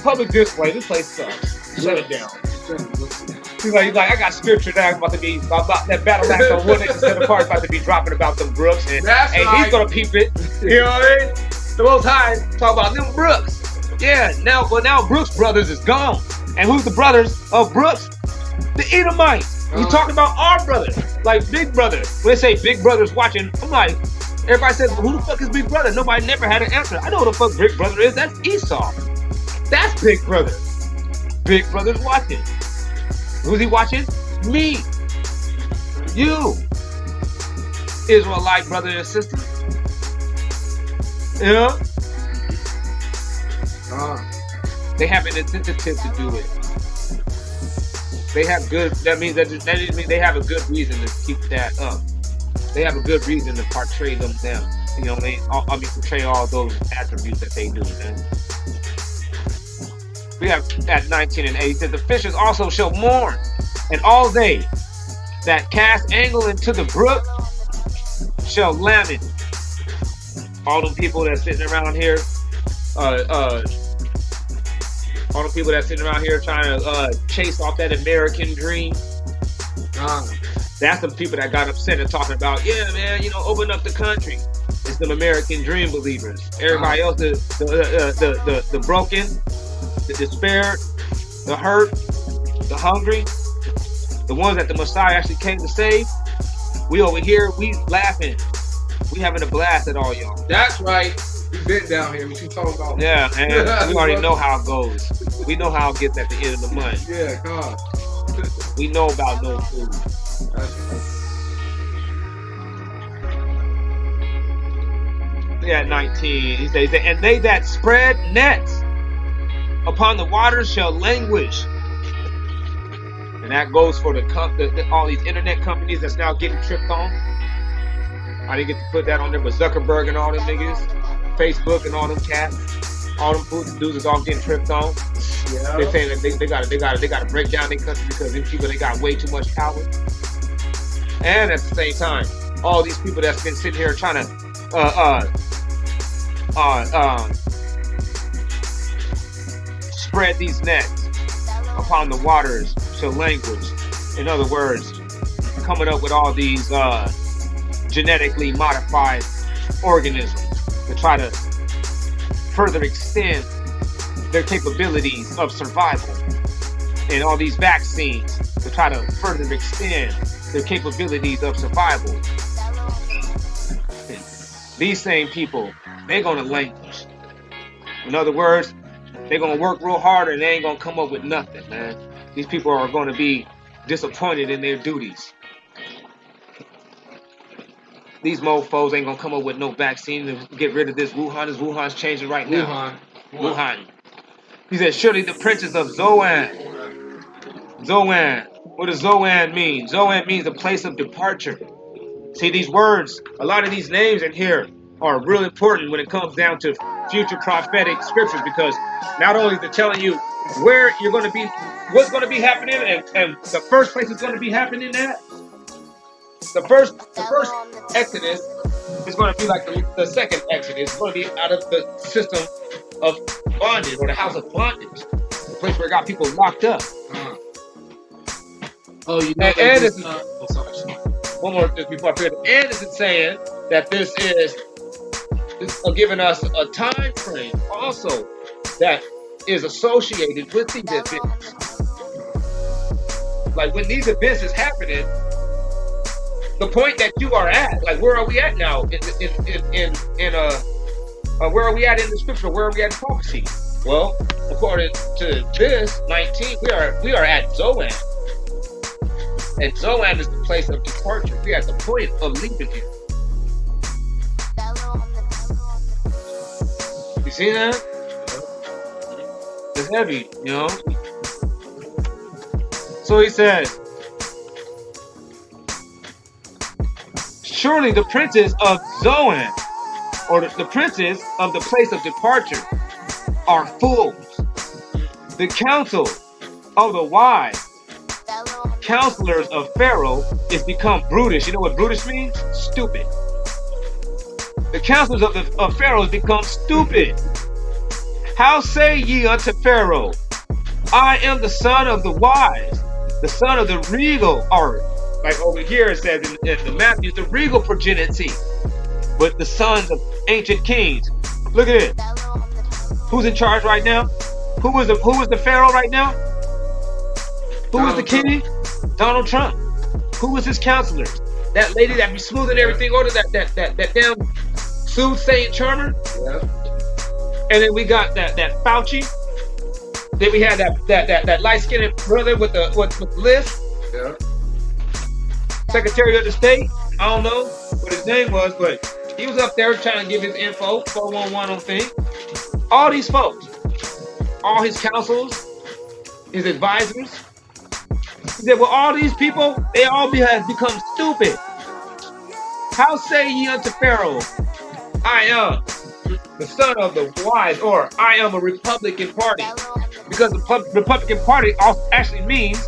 public display, this place sucks. Shut it down. He's like, I got scripture now about to be about that battle axe on Wood instead of parts about to be dropping about them Brooks, and he's gonna peep it. You know what I mean? The Most High talk about them Brooks. Yeah, now Brooks Brothers is gone, and who's the brothers of Brooks? The Edomites. He's talking about our brothers, like Big Brother. When they say Big Brother's watching, I'm like, everybody says, well, who the fuck is Big Brother? Nobody never had an answer. I know who the fuck Big Brother is. That's Esau. That's Big Brother. Big Brother's watching. Who's he watching? Me. You. Israelite brother and sister. You know? They have an incentive to do it. They have good, that means they have a good reason to keep that up. They have a good reason to portray them. You know what I mean? Portray all those attributes that they do, man. We have at 19 and 8, it says, the fishers also shall mourn, and all they that cast angle into the brook shall lament. All them people that's sitting around here, all the people that's sitting around here trying to chase off that American dream. That's the people that got upset and talking about, yeah, man, you know, open up the country. It's them American dream believers. Everybody else, the broken, the despaired, the hurt, the hungry, the ones that the Messiah actually came to save. We over here, we laughing. We having a blast at all y'all. That's right. We been down here. What you talking about? Yeah, and we already know how it goes. We know how it gets at the end of the month. Yeah, God. We know about no food. Yeah, 19. He says, and they that spread nets upon the waters shall languish. And that goes for all these internet companies that's now getting tripped on. I didn't get to put that on there, but Zuckerberg and all them niggas, Facebook and all them cats, all them dudes is all getting tripped on. Yeah. They're saying that they gotta break down their country because these people, they got way too much power. And at the same time, all these people that's been sitting here trying to spread these nets upon the waters shall languish. In other words, coming up with all these genetically modified organisms to try to further extend their capabilities of survival, and all these vaccines to try to further extend their capabilities of survival. And these same people, they're gonna languish. In other words, they're gonna work real hard and they ain't gonna come up with nothing, man. These people are gonna be disappointed in their duties. These mofos ain't gonna come up with no vaccine to get rid of this Wuhan. This Wuhan's changing right now. Wuhan. He said, surely the princes of Zoan. Zoan. What does Zoan mean? Zoan means a place of departure. See, these words, a lot of these names in here are real important when it comes down to future prophetic scriptures, because not only is it telling you where you're going to be, what's going to be happening, and the first place it's going to be happening at. The first Exodus is going to be like the second Exodus. It's going to be out of the system of bondage, or the house of bondage, the place where it got people locked up. Oh, you know, and it's, sorry. one more just before I forget. And is it saying that this is giving us a time frame also that is associated with these events? Like when these events is happening, the point that you are at, like where are we at now? Where are we at in the scripture? Where are we at in prophecy? Well, according to this 19, we are at Zoan. And Zoan is the place of departure. We are at the point of leaving here. You see that? It's heavy, you know? So he says, surely the princes of Zoan, or the princes of the place of departure, are fools. The counsel of the wise, counselors of Pharaoh, is become brutish. You know what brutish means? Stupid. The counselors of Pharaoh has become stupid. How say ye unto Pharaoh, I am the son of the wise, the son of the regal, or like over here it says in the Matthew, the regal progeny, but the sons of ancient kings. Look at it. Who's in charge right now? Who was the Pharaoh right now? Who was the king? Donald Trump. Who was his counselors? That lady that be smoothing everything over, that damn soothsaying charmer. Yeah. And then we got that Fauci. Then we had that light-skinned brother with the list. Yeah. Secretary of the State. I don't know what his name was, but he was up there trying to give his info, 411 on thing. All these folks, all his counsels, his advisors. He said, well, all these people, they all have become stupid. How say ye unto Pharaoh, I am the son of the wise, or I am a Republican Party? Because the Republican Party actually means,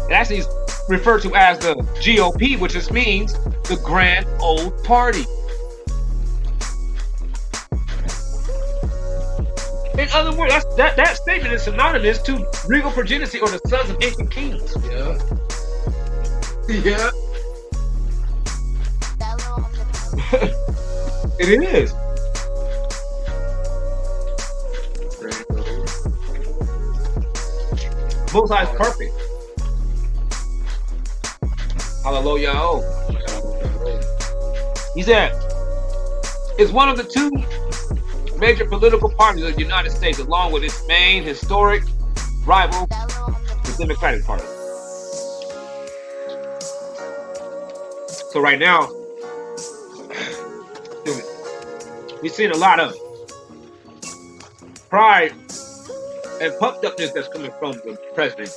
it actually is referred to as the GOP, which just means the Grand Old Party. In other words, that statement is synonymous to regal progeny, or the sons of ancient kings. Yeah. Yeah. It is. Most High is perfect. Hallelujah. He said, it's one of the two major political parties of the United States, along with its main historic rival, the Democratic Party. So right now, we've seen a lot of pride and puffed upness that's coming from the president.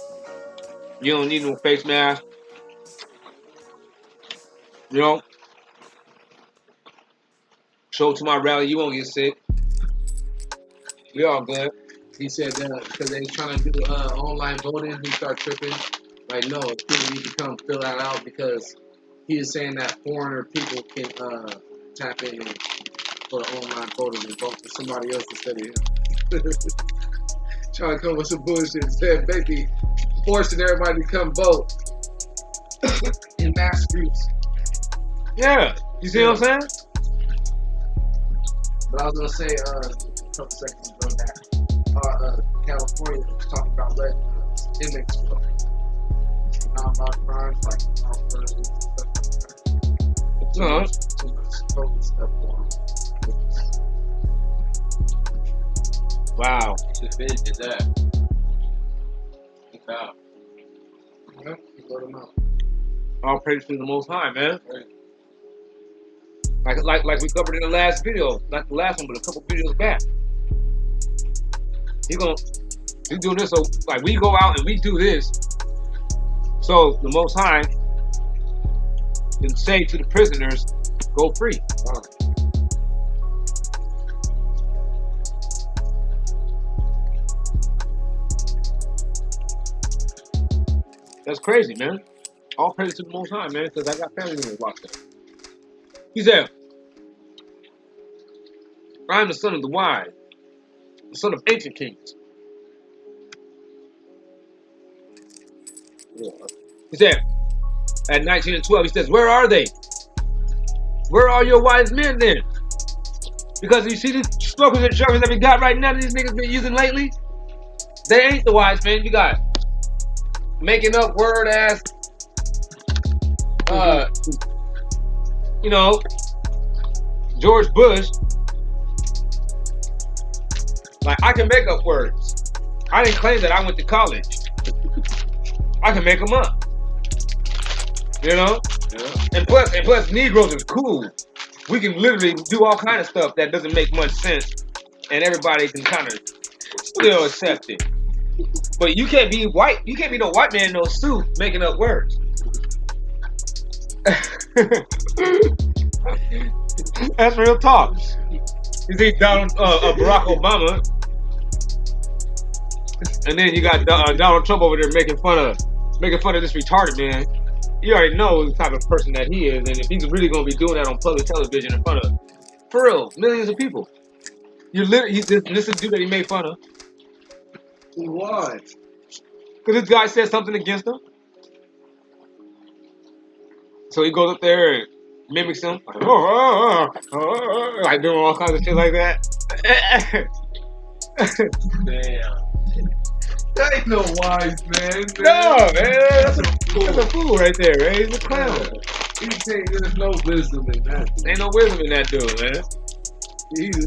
You don't need no face mask. You know, show to my rally, you won't get sick. We all good. He said that because they trying to do online voting, he started tripping. Like, no, people need to come fill that out, because he is saying that foreigner people can tap in and for the online voting and vote for somebody else instead of him. Trying to come with some bullshit. Said basically forcing everybody to come vote in mass groups. Yeah, you see what I'm saying? But I was gonna say, a couple seconds ago that California was talking about letting inmates go. Non-violent crimes like house burglary and stuff like that. Too much COVID stuff going on. Wow. Just did that. Wow. Yeah, he let them out. All praise to the Most High, man. Like we covered in the last video, not the last one, but a couple videos back. He's doing this so like we go out and we do this, so the Most High can say to the prisoners, "Go free." Wow. That's crazy, man. All praise to the Most High, man, because I got family members watching. He said, "I am the son of the wise, the son of ancient kings." Yeah. He said, at 19 and 12, he says, "Where are they? Where are your wise men then?" Because you see these strokers and shovers that we got right now that these niggas been using lately? They ain't the wise men. You got making up word ass, you know, George Bush. Like, I can make up words. I didn't claim that I went to college. I can make them up. You know? Yeah. And plus, Negroes is cool. We can literally do all kind of stuff that doesn't make much sense, and everybody can kind of still accept it. But you can't be white. You can't be no white man in no suit making up words. That's real talk. You see Barack Obama, and then you got Donald Trump over there making fun of this retarded man. You already know the type of person that he is, and if he's really gonna be doing that on public television in front of, for real, millions of people. This is the dude that he made fun of. Why? Because this guy said something against him. So he goes up there and mimics him. Like doing all kinds of shit like that. Damn. That ain't no wise man. No, man. That's a fool right there, man. He's a clown. There's no wisdom in that. Ain't no wisdom in that dude, man.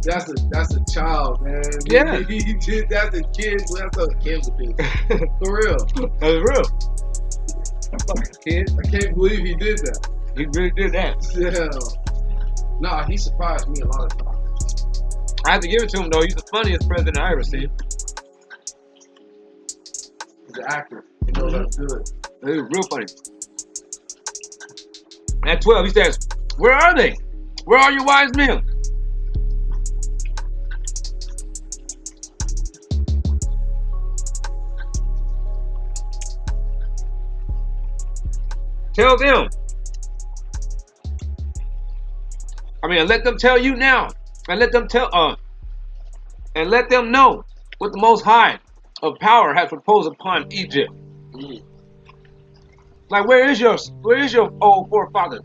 That's a child, man. Yeah. That's a kid. That's a kid with this. For real. That's real. Fucking kid. I can't believe he did that. He really did that. Yeah. Nah, he surprised me a lot of times. I have to give it to him, though. He's the funniest president I ever seen. He's an actor. He knows how to do it. He's real funny. At 12, he says, "Where are they? Where are your wise men?" Tell them. Let them tell you now. And let them and let them know what the Most High of power has proposed upon Egypt. Like, where is your old forefathers?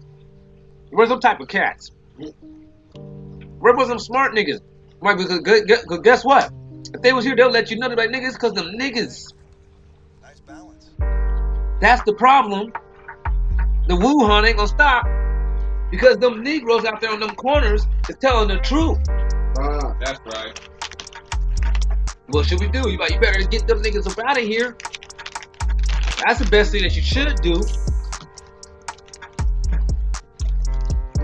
Where's them type of cats? Where was them smart niggas? Like, because guess what? If they was here, they'll let you know. They're like, niggas, because them niggas. Nice balance. That's the problem. The Wuhan ain't gonna stop because them Negroes out there on them corners is telling the truth. That's right. What should we do? You better get them niggas up out of here. That's the best thing that you should do.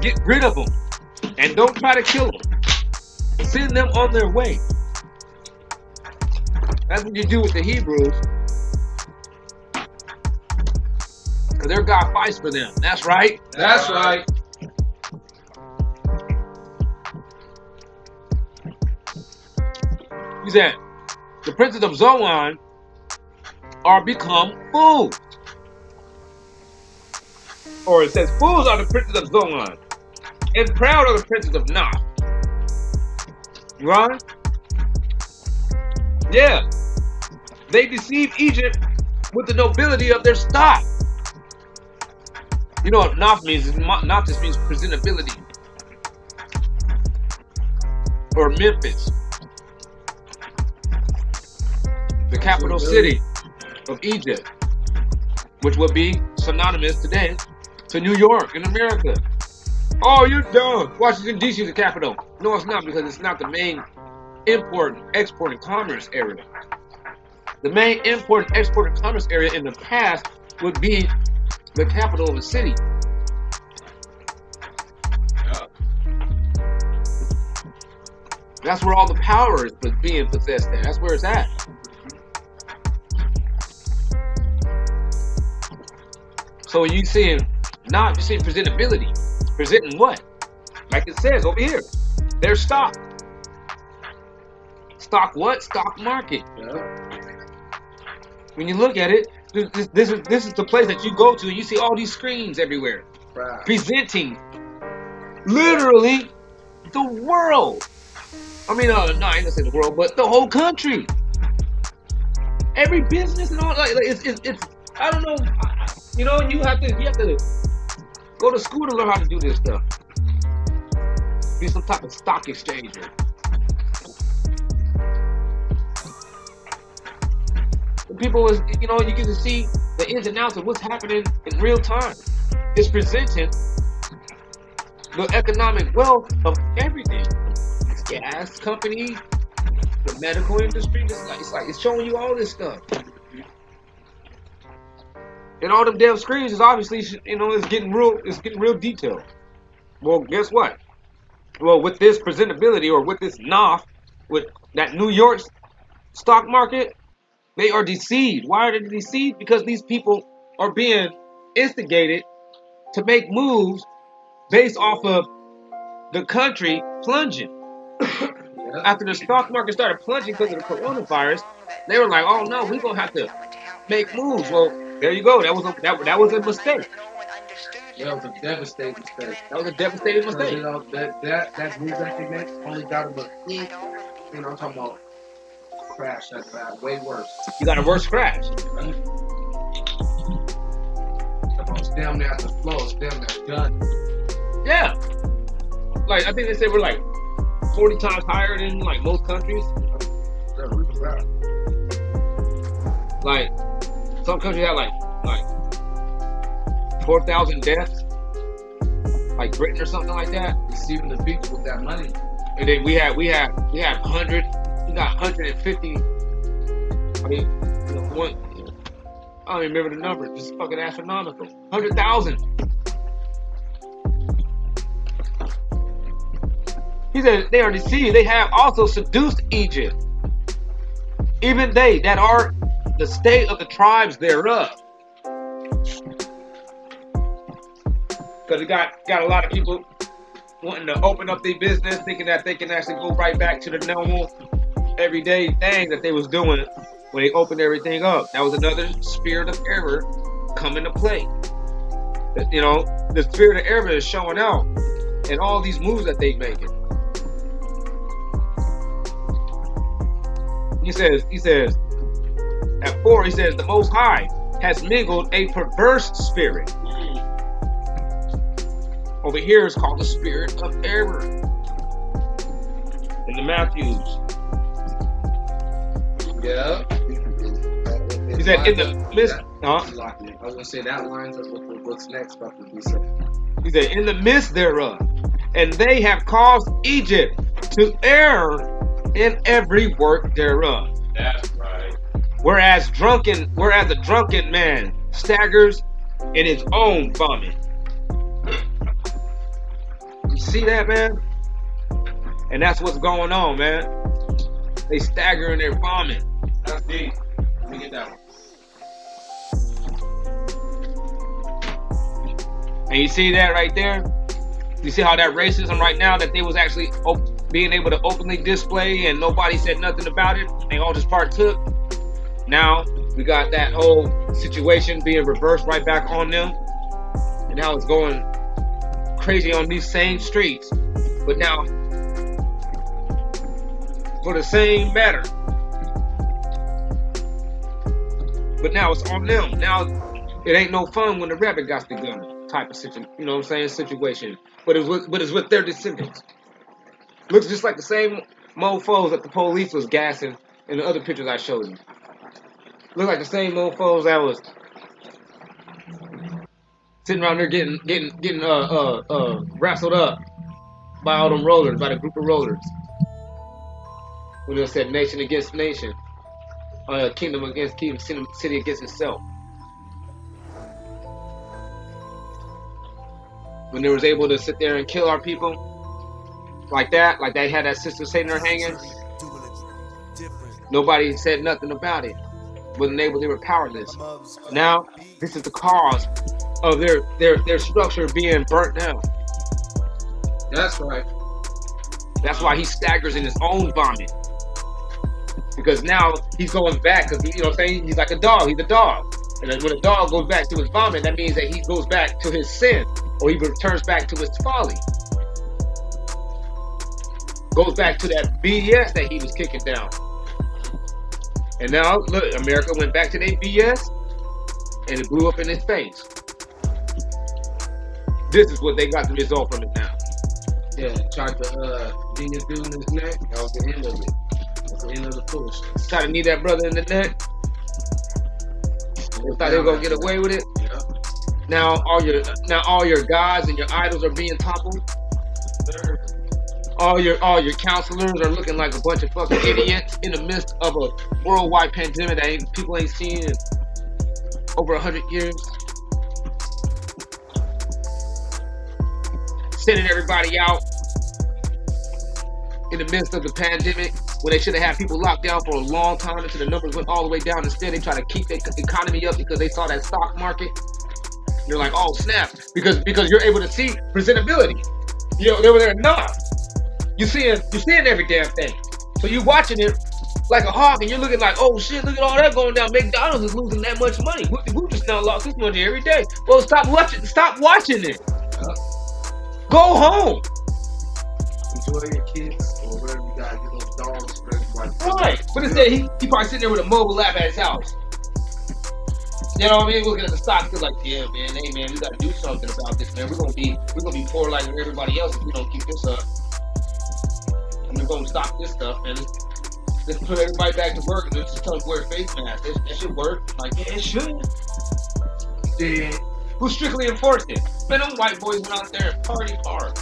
Get rid of them. And don't try to kill them. Send them on their way. That's what you do with the Hebrews. Because their God fights for them. That's right. That's right. He said, the princes of Zoan are become fools. Or it says, fools are the princes of Zoan, and proud are the princes of Nob. Right? Yeah. They deceive Egypt with the nobility of their stock. You know what Nob means? Nob just means presentability. or Memphis, the capital city of Egypt, which would be synonymous today to New York in America. Oh, you're dumb. Washington, D.C. is the capital. No, it's not, because it's not the main import, export, and commerce area. The main import, export, and commerce area in the past would be the capital of a city. That's where all the power is being possessed there. That's where it's at. So when you see presentability. Presenting what? Like it says over here. Their stock. Stock what? Stock market. When you look at it, this is the place that you go to and you see all these screens everywhere. Right. Presenting literally the world. I mean, no, I ain't gonna say the world, but the whole country. Every business and all, like it's I don't know, you know, you have to go to school to learn how to do this stuff. Be some type of stock exchanger. The people is, you know, you get to see the ins and outs of what's happening in real time. It's presenting the economic wealth of everything. Gas company, the medical industry, it's showing you all this stuff. And all them damn screens is obviously, you know, it's getting real detailed. Well, guess what? Well, with this presentability, or with this NOF, with that New York stock market, they are deceived. Why are they deceived? Because these people are being instigated to make moves based off of the country plunging. After the stock market started plunging because of the coronavirus, they were like, "Oh no, we're gonna have to make moves." Well, there you go. That was a mistake. That was a devastating mistake. That was a devastating mistake. You know, that move that they made only got them a, you know, I'm talking about crash that bad, way worse. You got a worse crash. It's damn near at the flow. It's damn near done. Yeah. Like I think they said we're like 40 times higher than like most countries. Like some countries have like 4,000 deaths, like Britain or something like that. Receiving the people with that money. And then we got 150. I mean, you know, one. I don't even remember the number. It's just fucking astronomical. 100,000. He said they are deceived. They have also seduced Egypt, even they that are the state of the tribes thereof. Because it got a lot of people wanting to open up their business, thinking that they can actually go right back to the normal, everyday thing that they was doing when they opened everything up. That was another spirit of error coming to play. You know, the spirit of error is showing out in all these moves that they making. He says, at 4, he says, the Most High has mingled a perverse spirit. Over here, it's called the spirit of error. In the Matthews. Yeah. He said, in the midst. I was going to say that lines up with what's next about to be said. He said, in the midst thereof. And they have caused Egypt to err in every work thereof. That's right. Whereas a drunken man staggers in his own vomit. You see that, man? And that's what's going on, man. They stagger in their vomit. That's deep. Let me get that one. And you see that right there? You see how that racism right now, that they was actually being able to openly display and nobody said nothing about it. They all just partook. Now we got that whole situation being reversed right back on them. And now it's going crazy on these same streets. But now, for the same matter. But now it's on them. Now it ain't no fun when the rabbit got the gun type of situation. You know what I'm saying? Situation. But it's with their descendants. Looks just like the same mofos that the police was gassing in the other pictures I showed you. Look like the same mofos that was sitting around there getting wrestled up by all them rollers, by the group of rollers. When they said nation against nation, kingdom against kingdom, city against itself. When they was able to sit there and kill our people like that, like they had that sister sitting there hanging, nobody said nothing about it. Wasn't able, they were powerless. Now, this is the cause of their structure being burnt down. That's right. That's why he staggers in his own vomit. Because now he's going back, because you know what I'm saying? He's like a dog, he's a dog. And then when a dog goes back to his vomit, that means that he goes back to his sin, or he returns back to his folly. Goes back to that BS that he was kicking down. And now, look, America went back to their BS, and it blew up in his face. This is what they got the result from it now. Yeah, tried to knee a dude in his neck. That was the end of it. That was the end of the push. Try to knee that brother in the neck. They thought they were gonna get away with it. Yeah. Now all your gods and your idols are being toppled. All your counselors are looking like a bunch of fucking idiots in the midst of a worldwide pandemic that people ain't seen in over 100 years. Sending everybody out in the midst of the pandemic when they should have had people locked down for a long time until the numbers went all the way down. Instead, they try to keep the economy up because they saw that stock market. You're like, oh snap, because you're able to see presentability. You know, they were there not. You're seeing every damn thing. So you're watching it like a hawk, and you're looking like, oh shit, look at all that going down. McDonald's is losing that much money. We just now lost this money every day. Well, stop watching it. Go home. Enjoy your kids or whatever you got. Get those dogs for everybody. Right. But instead, he probably sitting there with a mobile lab at his house. You know what I mean? Looking at the stock, feel like, yeah, man, hey man, we gotta do something about this, man. We're gonna be poor like everybody else if we don't keep this up. And we're gonna stop this stuff, man. Let's put everybody back to work and let's just tell them to wear face masks. That should work. Like, yeah, it should. Yeah. Who strictly enforced it? Man, them white boys went out there and party hard.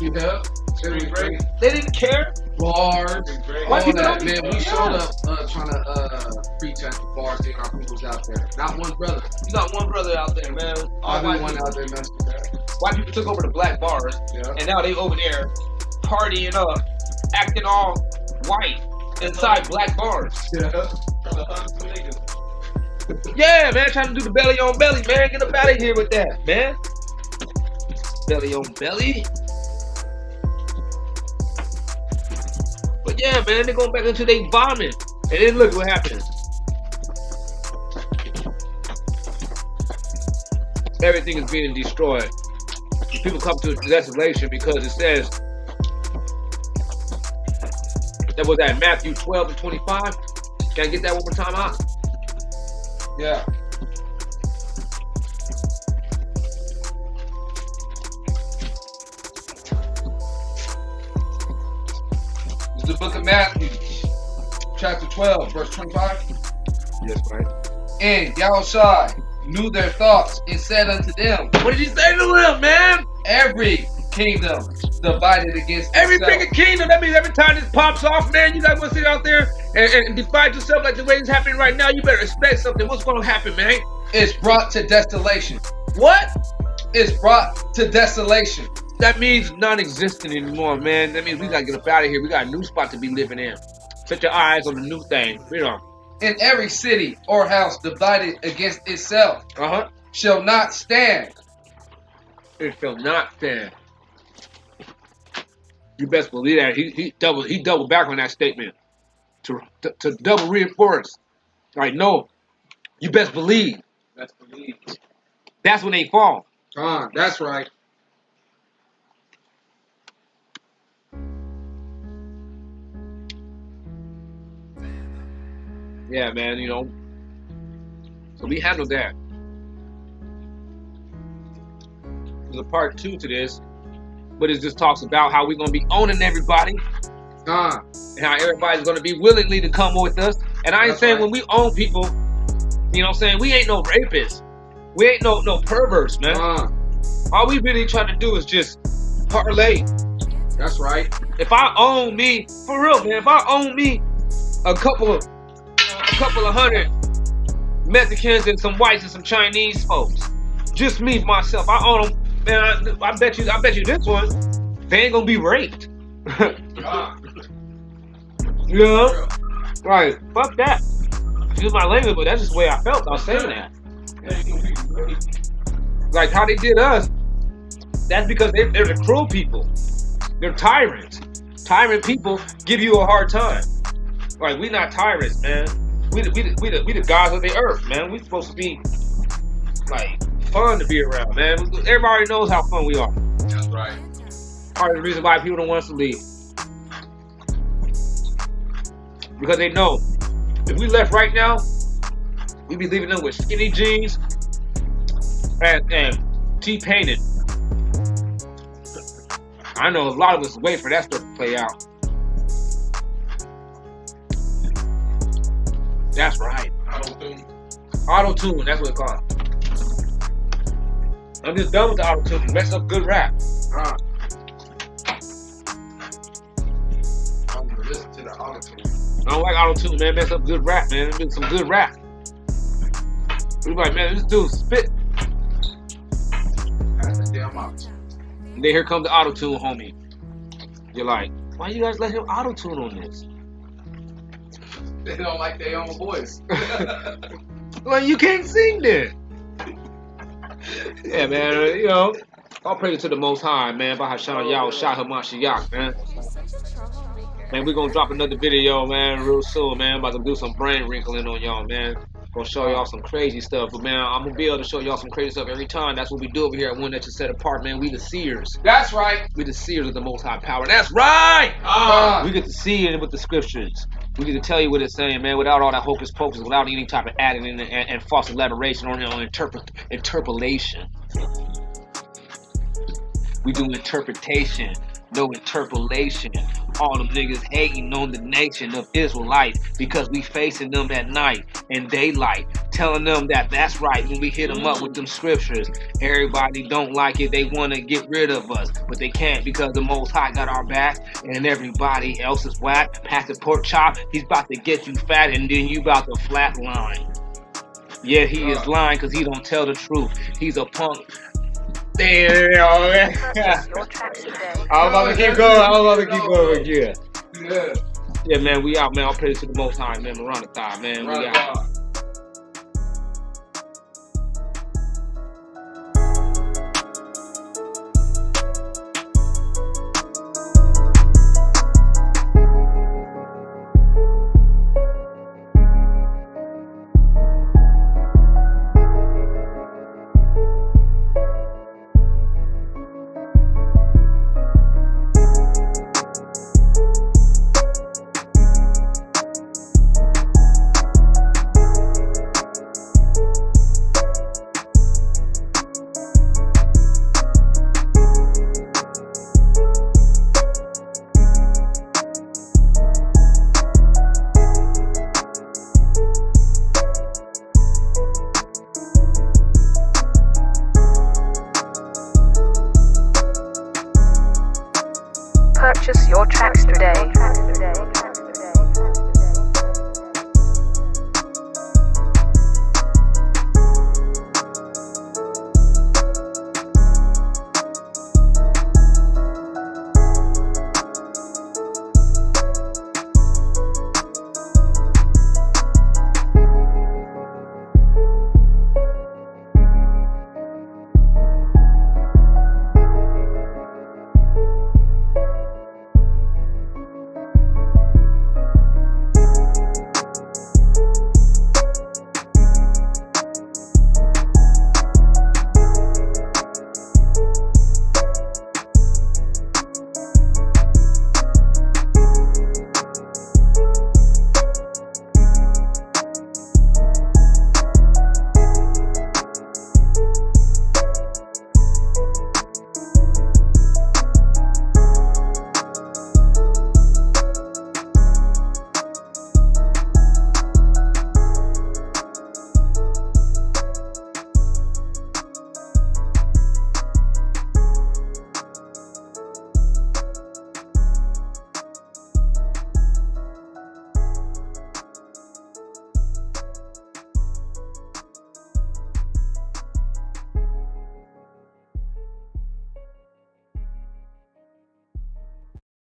Yeah. It was great. They didn't care. Bars. White All people that, don't man. be- We showed up trying to preach at the bars, taking our peoples out there. Not one brother. You got one brother out there, man. All white Everyone people. out there messed with that. White people took over the black bars, Yeah. and now they over there partying up, acting all white inside black bars. Yeah. Yeah, man, trying to do the belly on belly, man. Get up out of here with that, man. Belly on belly. But yeah, man, they're going back into they vomit. And then look what happened. Everything is being destroyed. People come to desolation because it says, that was at Matthew 12 and 25. Can I get that one more time out? Yeah. It's the book of Matthew, chapter 12, verse 25. Yes, right. And Yahushua knew their thoughts and said unto them, What did he say to them, man? every kingdom divided against Every itself bigger kingdom, that means every time this pops off, man, you guys want to sit out there and divide yourself like the way it's happening right now. You better expect something. What's going to happen, man? is brought to desolation. What? Is brought to desolation. That means non-existent anymore, man. That means we got to get up out of here. We got a new spot to be living in. Set your eyes on the new thing. You know. In every city or house divided against itself Uh-huh. shall not stand. It shall not stand. You best believe that. He doubled back on that statement to double reinforce. Like, no, you best believe. That's believed. That's when they fall. That's right. Yeah, man, you know. So we handled that. There's a part 2 to this. but it just talks about how we're gonna be owning everybody, and how everybody's gonna be willingly to come with us. And I ain't That's saying right. when we own people, you know what I'm saying, we ain't no rapists. We ain't no perverts, man. All we really trying to do is just parlay. That's right. If I own me, for real, man, if I own me a couple of hundred Mexicans and some whites and some Chinese folks, just me, myself, I own them, man, I bet you this one, they ain't gonna be raped. You know? Right, fuck that. Excuse my language, but that's just the way I felt. I was saying that. Like how they did us, that's because they're the cruel people. They're tyrants. Tyrant people give you a hard time. Like, we not tyrants, man. We the gods of the earth, man. We supposed to be, like, fun to be around, man. Everybody already knows how fun we are. That's right. Part of the reason why people don't want us to leave. Because they know, if we left right now, we'd be leaving them with skinny jeans and T-painted. I know a lot of us wait for that stuff to play out. That's right. Auto-tune, that's what it's called. I'm just done with the auto-tune. It messes up good rap. I'm gonna listen to the auto-tune. I don't like auto-tune, man. It messes up good rap, man. It's some good rap. You're like, man, this dude spit. That's the damn auto-tune. And then here comes the auto-tune, homie. You're like, why you guys let him auto-tune on this? They don't like their own voice. Well, you can't sing then. Yeah, man, you know, all praise to the Most High, man. Bahashan Yahweh Shah Hamashiach, man. Man, we're gonna drop another video, man, real soon, man. About to do some brain wrinkling on y'all, man. Gonna show y'all some crazy stuff, but man, I'm gonna be able to show y'all some crazy stuff every time. That's what we do over here at One That You Set Apart, man. We the seers. That's right. We the seers of the Most High Power. That's right. We get to see it with the scriptures. We get to tell you what it's saying, man, without all that hocus pocus, without any type of adding and false elaboration or interpolation. We do interpretation, no interpolation. All them niggas hating on the nation of Israelites because we facing them at night and daylight, telling them that that's right when we hit them up with them scriptures. Everybody don't like it, they want to get rid of us, but they can't because the Most High got our back and everybody else is whack. Pastor Pork Chop, he's about to get you fat and then you about to flatline. Yeah, he is lying because he don't tell the truth. He's a punk. Damn, man. Purchase your tracks today. I was about to keep going. Yeah. Yeah, man, we out, man. I'll praise to the Most High, man. Maranatha, man. We out.